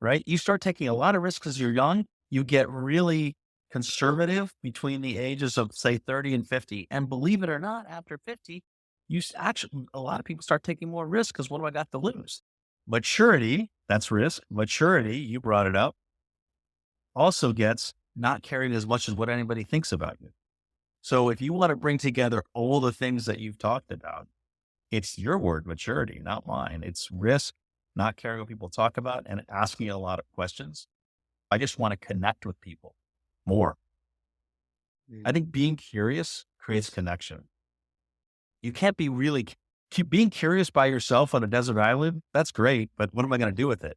right? You start taking a lot of risks as you're young. You get really conservative between the ages of say 30 and 50. And believe it or not, after 50, a lot of people start taking more risks because what do I got to lose? Maturity, that's risk. Maturity, you brought it up, also gets not caring as much as what anybody thinks about you. So if you want to bring together all the things that you've talked about, it's your word, maturity, not mine. It's risk, not caring what people talk about, and asking a lot of questions. I just want to connect with people more. I think being curious creates connection. You can't being curious by yourself on a desert island. That's great, but what am I going to do with it?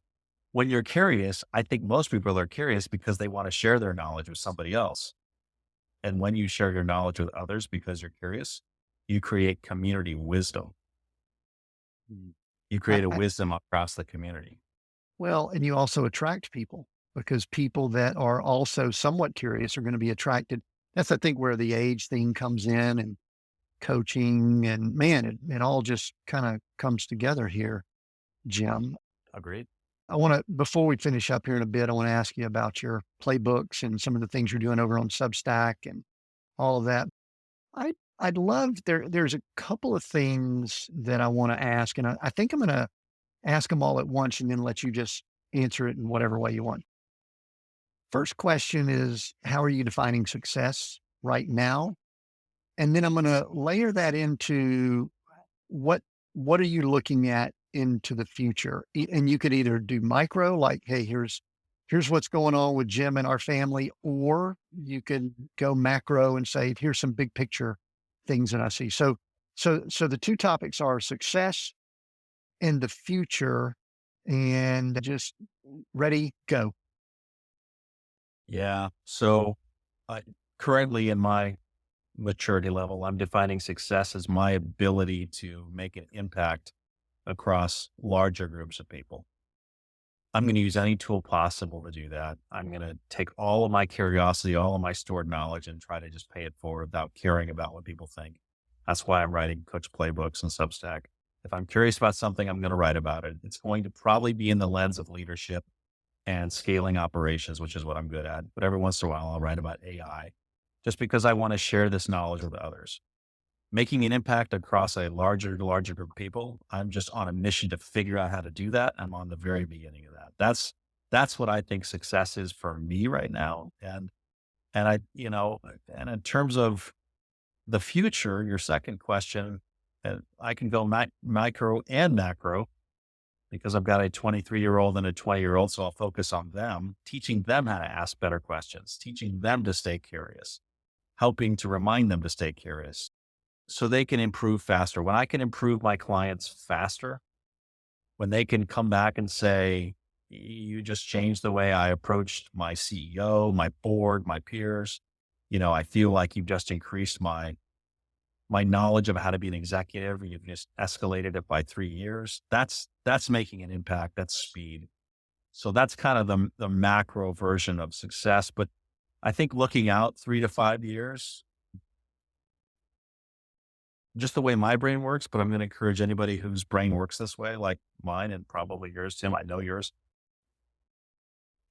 When you're curious, I think most people are curious because they want to share their knowledge with somebody else. And when you share your knowledge with others because you're curious, you create community wisdom. Mm. You I, create a I, wisdom across the community. well, and you also attract people because people that are also somewhat curious are going to be attracted. That's, I think, where the age thing comes in and coaching and man, it all just kind of comes together here, Jim. Agreed? I want to, before we finish up here in a bit, I want to ask you about your playbooks and some of the things you're doing over on Substack and all of that. I'd love there's a couple of things that I want to ask, and I think I'm going to ask them all at once and then let you just answer it in whatever way you want. First question is, how are you defining success right now? And then I'm going to layer that into what what are you looking at into the future? And you could either do micro, like, hey, here's what's going on with Jim and our family, or you could go macro and say, here's some big picture things that I see. So the two topics are success and the future, and just ready, go. Yeah. So I, currently in my maturity level, I'm defining success as my ability to make an impact across larger groups of people. I'm going to use any tool possible to do that. I'm going to take all of my curiosity, all of my stored knowledge, and try to just pay it forward without caring about what people think. That's why I'm writing coach playbooks and Substack. If I'm curious about something, I'm going to write about it. It's going to probably be in the lens of leadership and scaling operations, which is what I'm good at. But every once in a while, I'll write about AI just because I want to share this knowledge with others. Making an impact across a larger group of people. I'm just on a mission to figure out how to do that. I'm on the very beginning of that. That's what I think success is for me right now. And I, and in terms of the future, your second question, I can go micro and macro because I've got a 23-year-old and a 20-year-old. So I'll focus on them, teaching them how to ask better questions, teaching them to stay curious, helping to remind them to stay curious so they can improve faster. When I can improve my clients faster, when they can come back and say, you just changed the way I approached my CEO, my board, my peers. I feel like you've just increased my knowledge of how to be an executive. You've just escalated it by 3 years. That's making an impact. That's speed. So that's kind of the macro version of success. But I think looking out 3 to 5 years, just the way my brain works, but I'm going to encourage anybody whose brain works this way, like mine and probably yours, Tim, I know yours,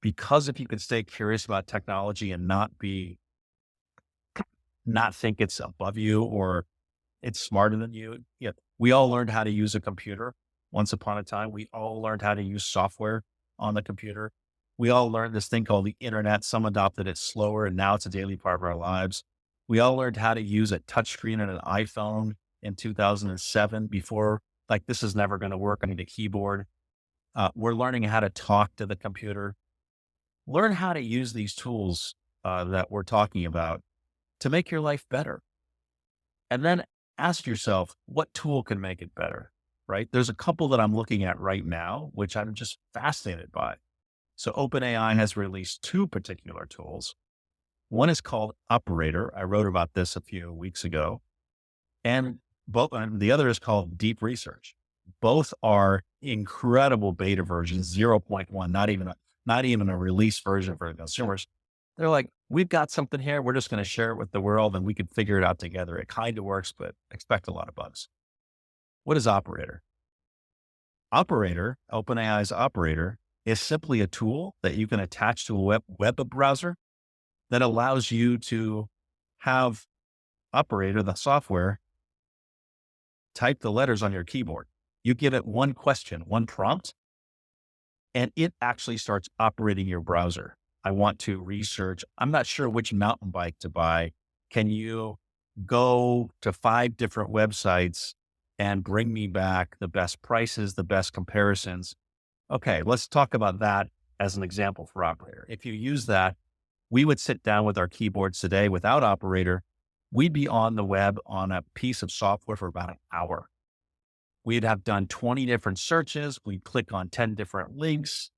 because if you can stay curious about technology and not think it's above you or it's smarter than you. Yeah. We all learned how to use a computer once upon a time. We all learned how to use software on the computer. We all learned this thing called the internet. Some adopted it slower and now it's a daily part of our lives. We all learned how to use a touchscreen and an iPhone in 2007 before, like, this is never going to work. I need a keyboard. We're learning how to talk to the computer. Learn how to use these tools that we're talking about to make your life better. And then ask yourself, what tool can make it better, right? There's a couple that I'm looking at right now, which I'm just fascinated by. So OpenAI has released two particular tools. One is called Operator. I wrote about this a few weeks ago. And the other is called Deep Research. Both are incredible beta versions, 0.1, not even a release version for consumers. They're like, we've got something here. We're just going to share it with the world and we can figure it out together. It kind of works, but expect a lot of bugs. What is Operator? Operator, OpenAI's Operator, is simply a tool that you can attach to a web browser that allows you to have Operator, the software, type the letters on your keyboard. You give it one question, one prompt, and it actually starts operating your browser. I want to research. I'm not sure which mountain bike to buy. Can you go to 5 different websites and bring me back the best prices, the best comparisons? Okay, let's talk about that as an example for Operator. If you use that, we would sit down with our keyboards today without Operator. We'd be on the web on a piece of software for about an hour. We'd have done 20 different searches. We'd click on 10 different links.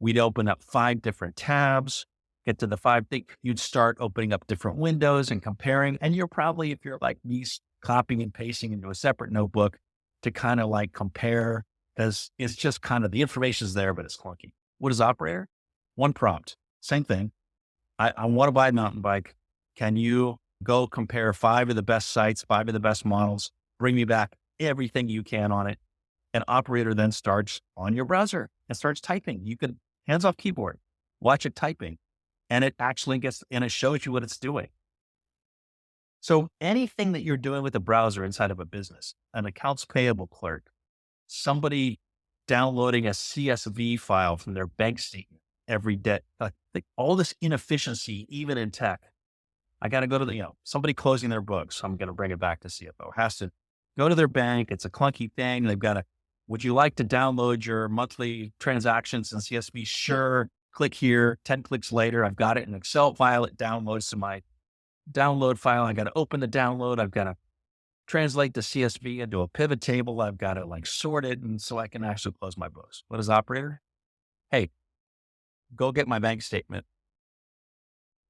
We'd open up 5 different tabs, get to the 5 thing. You'd start opening up different windows and comparing. And you're probably, if you're like me, copying and pasting into a separate notebook to kind of like compare, because it's just kind of the information's there, but it's clunky. What is operator? One prompt, same thing. I want to buy a mountain bike. Can you go compare 5 of the best sites, 5 of the best models, bring me back everything you can on it? An operator then starts on your browser and starts typing. You can hands off keyboard, watch it typing, and it actually gets, and it shows you what it's doing. So anything that you're doing with a browser inside of a business, an accounts payable clerk, somebody downloading a CSV file from their bank statement every day, all this inefficiency, even in tech, I got to go to the, somebody closing their books. I'm going to bring it back to CFO, has to go to their bank. It's a clunky thing. They've got to, would you like to download your monthly transactions in CSV? Sure. Click here. 10 clicks later, I've got it in an Excel file. It downloads to my download file. I got to open the download. I've got to translate the CSV into a pivot table. I've got to like sort it. And so I can actually close my books. What is operator? Hey, go get my bank statement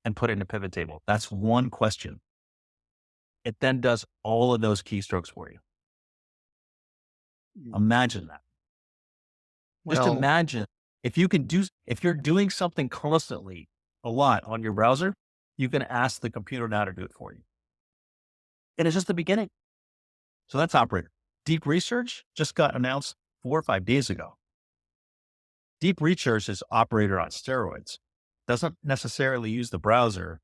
and put it in a pivot table. That's one question. It then does all of those keystrokes for you. Imagine that. Just Well, imagine if you're doing something constantly a lot on your browser, you can ask the computer now to do it for you. And it's just the beginning. So that's operator. Deep research just got announced 4 or 5 days ago. Deep research is operator on steroids. Doesn't necessarily use the browser,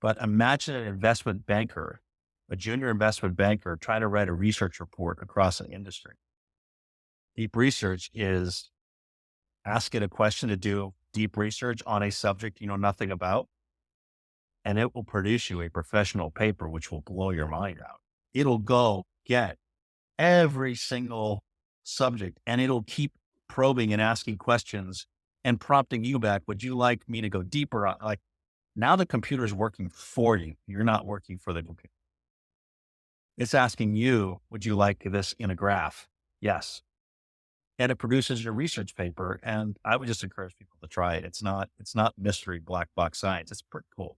but imagine an investment banker, a junior investment banker trying to write a research report across an industry. Deep research is ask it a question to do deep research on a subject you know nothing about, and it will produce you a professional paper, which will blow your mind out. It'll go get every single subject and it'll keep probing and asking questions and prompting you back. Would you like me to go deeper on, like, now the computer is working for you. You're not working for the computer. It's asking you, would you like this in a graph? Yes. And it produces your research paper. And I would just encourage people to try it. It's not mystery black box science. It's pretty cool.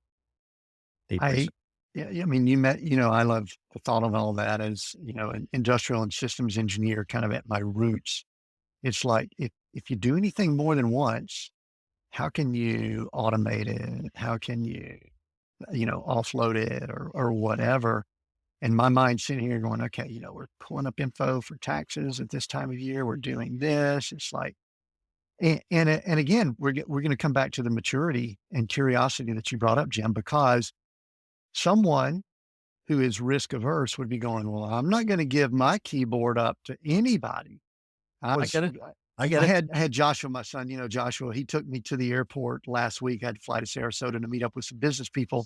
Deep I, research. yeah, I mean, I love the thought of all that as, an industrial and systems engineer kind of at my roots. It's like, if you do anything more than once, how can you automate it? How can you, offload it or whatever? And my mind's sitting here going, okay, we're pulling up info for taxes at this time of year. We're doing this. It's like, and again, we're going to come back to the maturity and curiosity that you brought up, Jim, because someone who is risk averse would be going, well, I'm not going to give my keyboard up to anybody. I get it. I I get it. had Joshua, my son, Joshua, he took me to the airport last week. I had to fly to Sarasota to meet up with some business people.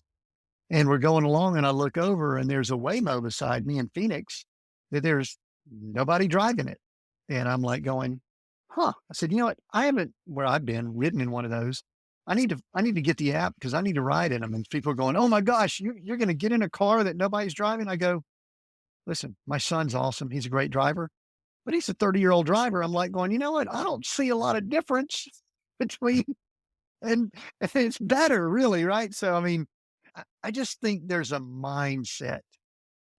And we're going along and I look over and there's a Waymo beside me in Phoenix that there's nobody driving it. And I'm like going, huh. I said, you know what? I haven't, where I've been, ridden in one of those. I need to get the app because I need to ride in them. And people are going, oh my gosh, you're going to get in a car that nobody's driving. I go, listen, my son's awesome. He's a great driver, but he's a 30-year-old driver. I'm like going, you know what? I don't see a lot of difference between, and it's better really. Right. So, I mean, I just think there's a mindset,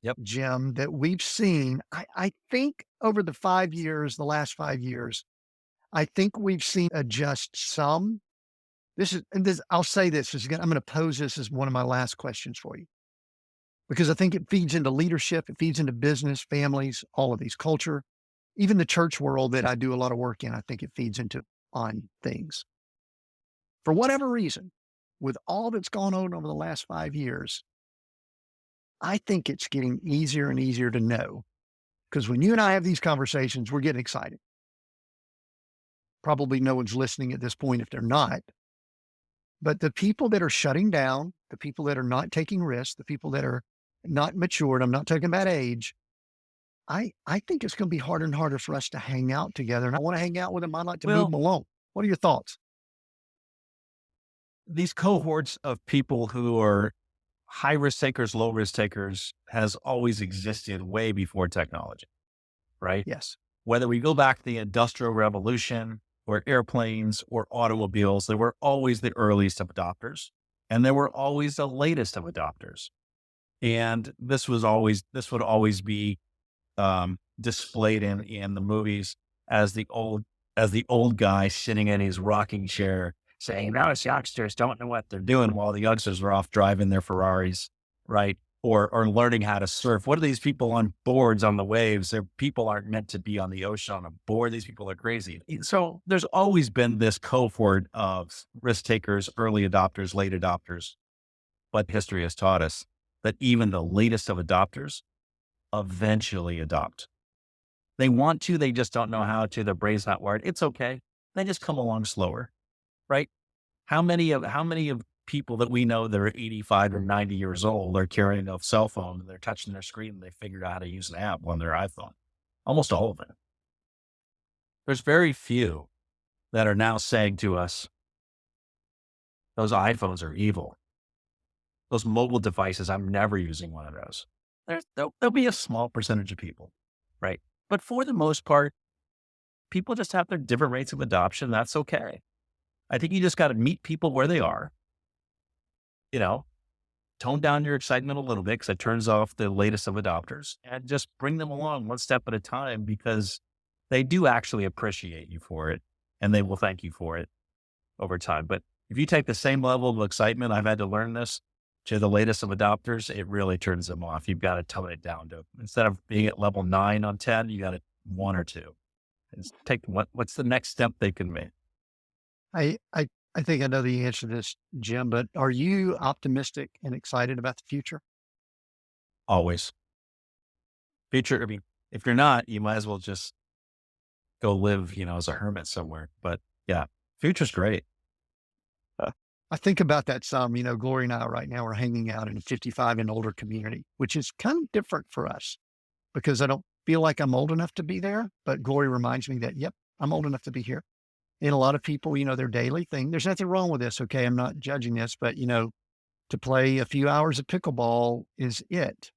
Yep. Jim, that we've seen. I think over the last 5 years, I think we've seen adjust some. I'll say this, I'm going to pose this as one of my last questions for you, because I think it feeds into leadership. It feeds into business, families, all of these culture, even the church world that I do a lot of work in. I think it feeds into on things for whatever reason. With all that's gone on over the last 5 years, I think it's getting easier and easier to know, because when you and I have these conversations, we're getting excited. Probably no one's listening at this point if they're not. But the people that are shutting down, the people that are not taking risks, the people that are not matured, I'm not talking about age, I think it's going to be harder and harder for us to hang out together. And I want to hang out with them. I'd like to move Well, them along. What are your thoughts? these cohorts of people who are high risk takers, low risk takers has always existed way before technology, right? Yes. Whether we go back to the Industrial Revolution or airplanes or automobiles, they were always the earliest of adopters and they were always the latest of adopters. And this would always be displayed in the movies as the old guy sitting in his rocking chair saying, "Those youngsters don't know what they're doing," while the youngsters are off driving their Ferraris, right? Or learning how to surf. What are these people on boards on the waves? Their people aren't meant to be on the ocean on a board. These people are crazy. So there's always been this cohort of risk takers, early adopters, late adopters. But history has taught us that even the latest of adopters eventually adopt. They want to, they just don't know how to. Their brain's not wired. It's okay. They just come along slower, right? How many of people that we know that are 85 or 90 years old are carrying a cell phone and they're touching their screen and they figured out how to use an app on their iPhone? Almost all of them. There's very few that are now saying to us, those iPhones are evil. Those mobile devices, I'm never using one of those. There'll be a small percentage of people, right? But for the most part, people just have their different rates of adoption. That's okay. I think you just got to meet people where they are, you know, tone down your excitement a little bit because it turns off the latest of adopters and just bring them along one step at a time because they do actually appreciate you for it and they will thank you for it over time. But if you take the same level of excitement, I've had to learn this, to the latest of adopters, it really turns them off. You've got to tone it down to, instead of being at level 9 on 10, you got it 1 or 2. And take what's the next step they can make? I think I know the answer to this, Jim, but are you optimistic and excited about the future? Always. Future, I mean, if you're not, you might as well just go live, as a hermit somewhere. But yeah, future's great. I think about that some, Glory and I right now are hanging out in a 55 and older community, which is kind of different for us because I don't feel like I'm old enough to be there. But Glory reminds me that, yep, I'm old enough to be here. And a lot of people, their daily thing, there's nothing wrong with this. Okay. I'm not judging this, but, to play a few hours of pickleball is it.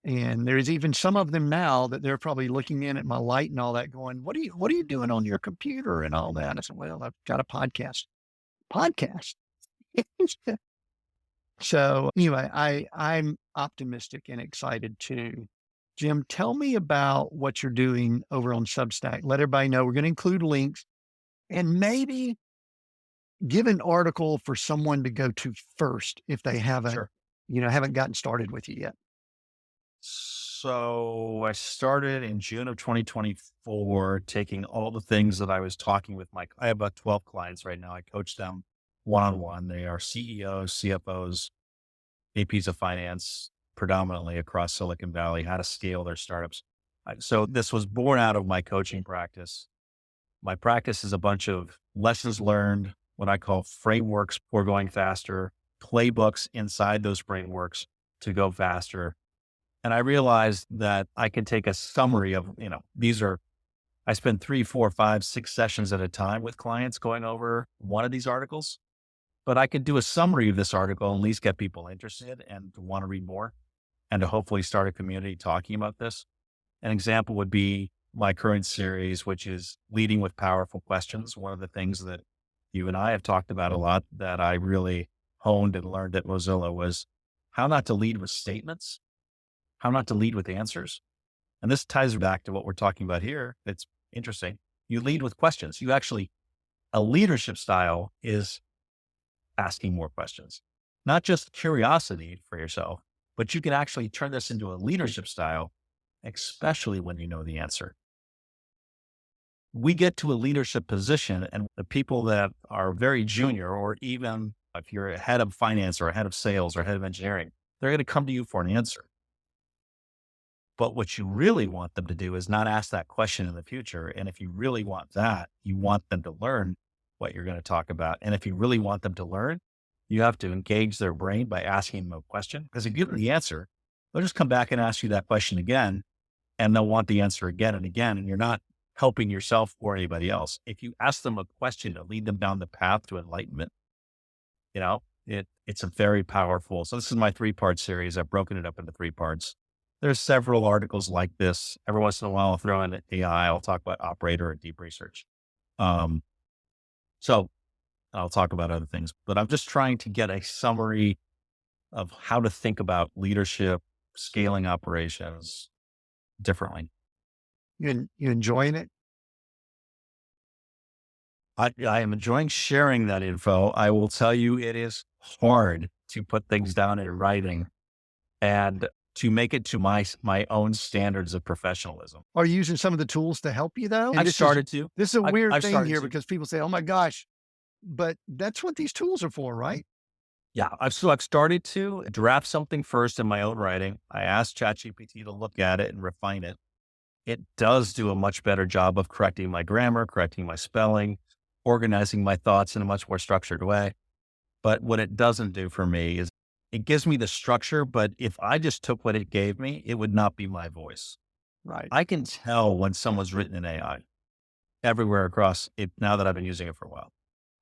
And there's even some of them now that they're probably looking in at my light and all that going, what are you doing on your computer and all that? I said, well, I've got a podcast. So anyway, I'm optimistic and excited too. Jim, tell me about what you're doing over on Substack. Let everybody know we're going to include links and maybe give an article for someone to go to first if they Sure. haven't gotten started with you yet. So I started in June of 2024, taking all the things that I was talking with I have about 12 clients right now. I coach them one-on-one. They are CEOs, CFOs, VPs of finance, predominantly across Silicon Valley, how to scale their startups. So this was born out of my coaching practice. My practice is a bunch of lessons learned, what I call frameworks for going faster, playbooks inside those frameworks to go faster. And I realized that I can take a summary of, I spend 3, 4, 5, 6 sessions at a time with clients going over one of these articles, but I could do a summary of this article and at least get people interested and to want to read more and to hopefully start a community talking about this. An example would be my current series, which is leading with powerful questions. One of the things that you and I have talked about a lot that I really honed and learned at Mozilla was how not to lead with statements, how not to lead with answers. And this ties back to what we're talking about here. It's interesting. You lead with questions. A leadership style is asking more questions, not just curiosity for yourself, but you can actually turn this into a leadership style, especially when you know the answer. We get to a leadership position and the people that are very junior, or even if you're a head of finance or a head of sales or head of engineering, they're going to come to you for an answer. But what you really want them to do is not ask that question in the future. And if you really want that, you want them to learn what you're going to talk about. And if you really want them to learn, you have to engage their brain by asking them a question. Because if you give them the answer, they'll just come back and ask you that question again, and they'll want the answer again and again. And you're not helping yourself or anybody else. If you ask them a question to lead them down the path to enlightenment, it's a very powerful. So this is my 3-part series. I've broken it up into 3 parts. There's several articles like this. Every once in a while, I'll throw in AI. I'll talk about operator or deep research. Um, so I'll talk about other things, but I'm just trying to get a summary of how to think about leadership, scaling operations differently. You enjoying it? I am enjoying sharing that info. I will tell you, it is hard to put things down in writing and to make it to my own standards of professionalism. Are you using some of the tools to help you though? And I've started to. this is a weird I've thing started here to. because people say, "Oh my gosh," but that's what these tools are for, right? Yeah, I've started to draft something first in my own writing. I asked ChatGPT to look at it and refine it. It does do a much better job of correcting my grammar, correcting my spelling, organizing my thoughts in a much more structured way. But what it doesn't do for me is it gives me the structure, but if I just took what it gave me, it would not be my voice. Right, I can tell when someone's written in AI everywhere across it now that I've been using it for a while.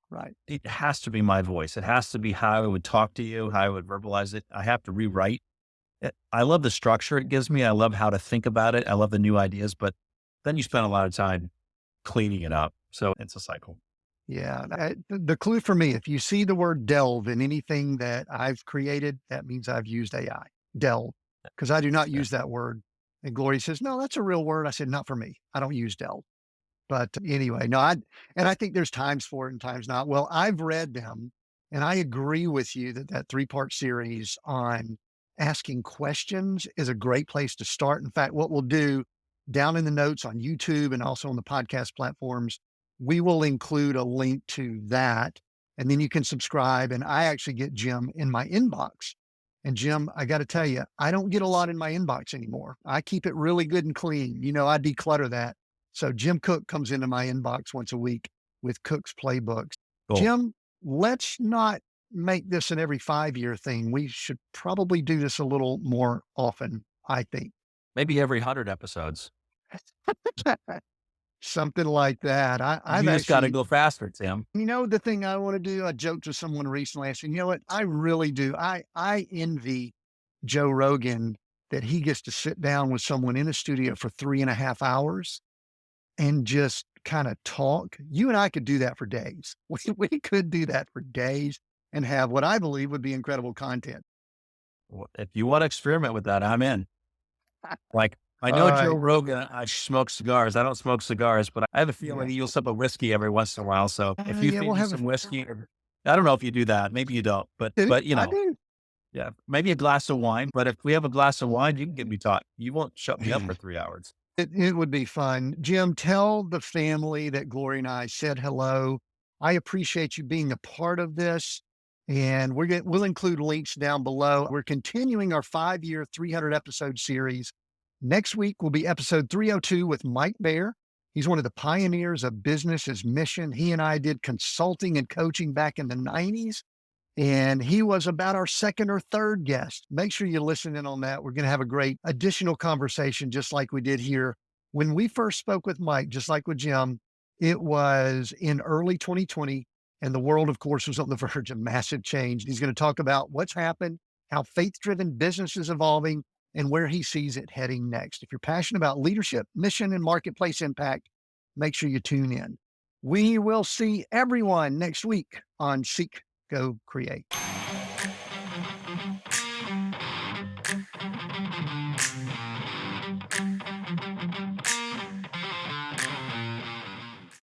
right. It has to be my voice. It has to be how I would talk to you, how I would verbalize it. I have to rewrite it. I love the structure it gives me. I love how to think about it. I love the new ideas, but then you spend a lot of time cleaning it up. So it's a cycle. Yeah. The clue for me, if you see the word delve in anything that I've created, that means I've used AI. Delve, because I do not Yeah. use that word. And Gloria says, "No, that's a real word." I said, "Not for me. I don't use delve." But anyway, no, I think there's times for it and times not. Well, I've read them and I agree with you that that three-part series on asking questions is a great place to start. In fact, what we'll do down in the notes on YouTube and also on the podcast platforms, we will include a link to that. And then you can subscribe. And I actually get Jim in my inbox. And Jim, I got to tell you, I don't get a lot in my inbox anymore. I keep it really good and clean. I declutter that. So Jim Cook comes into my inbox once a week with Cook's playbooks. Cool. Jim, let's not make this an every 5-year thing. We should probably do this a little more often, I think. Maybe every 100 episodes. Something like that. I've You just got to actually, go faster, Tim. the thing I want to do, I joked with someone recently. I said, you know what? I really do. I envy Joe Rogan that he gets to sit down with someone in a studio for 3.5 hours and just kind of talk. You and I could do that for days. We could do that for days and have what I believe would be incredible content. If you want to experiment with that, I'm in. Like, I All know Joe right. Rogan, I smoke cigars. I don't smoke cigars, but I have a feeling Yeah. he used up a whiskey every once in a while. So if you Yeah, feed we'll me have some whiskey, I don't know if you do that. Maybe you don't, but I do. yeah, maybe a glass of wine. But if we have a glass of wine, you can get me taught. You won't shut me up for 3 hours. It would be fun. Jim, tell the family that Gloria and I said hello. I appreciate you being a part of this. And we'll include links down below. We're continuing our 5-year, 300 episode series. Next week will be episode 302 with Mike Baer. He's one of the pioneers of business as mission. He and I did consulting and coaching back in the 90s. And he was about our second or third guest. Make sure you listen in on that. We're going to have a great additional conversation, just like we did here. When we first spoke with Mike, just like with Jim, it was in early 2020. And the world, of course, was on the verge of massive change. He's going to talk about what's happened, how faith driven business is evolving, and where he sees it heading next. If you're passionate about leadership, mission, and marketplace impact, make sure you tune in. We will see everyone next week on Seek Go Create.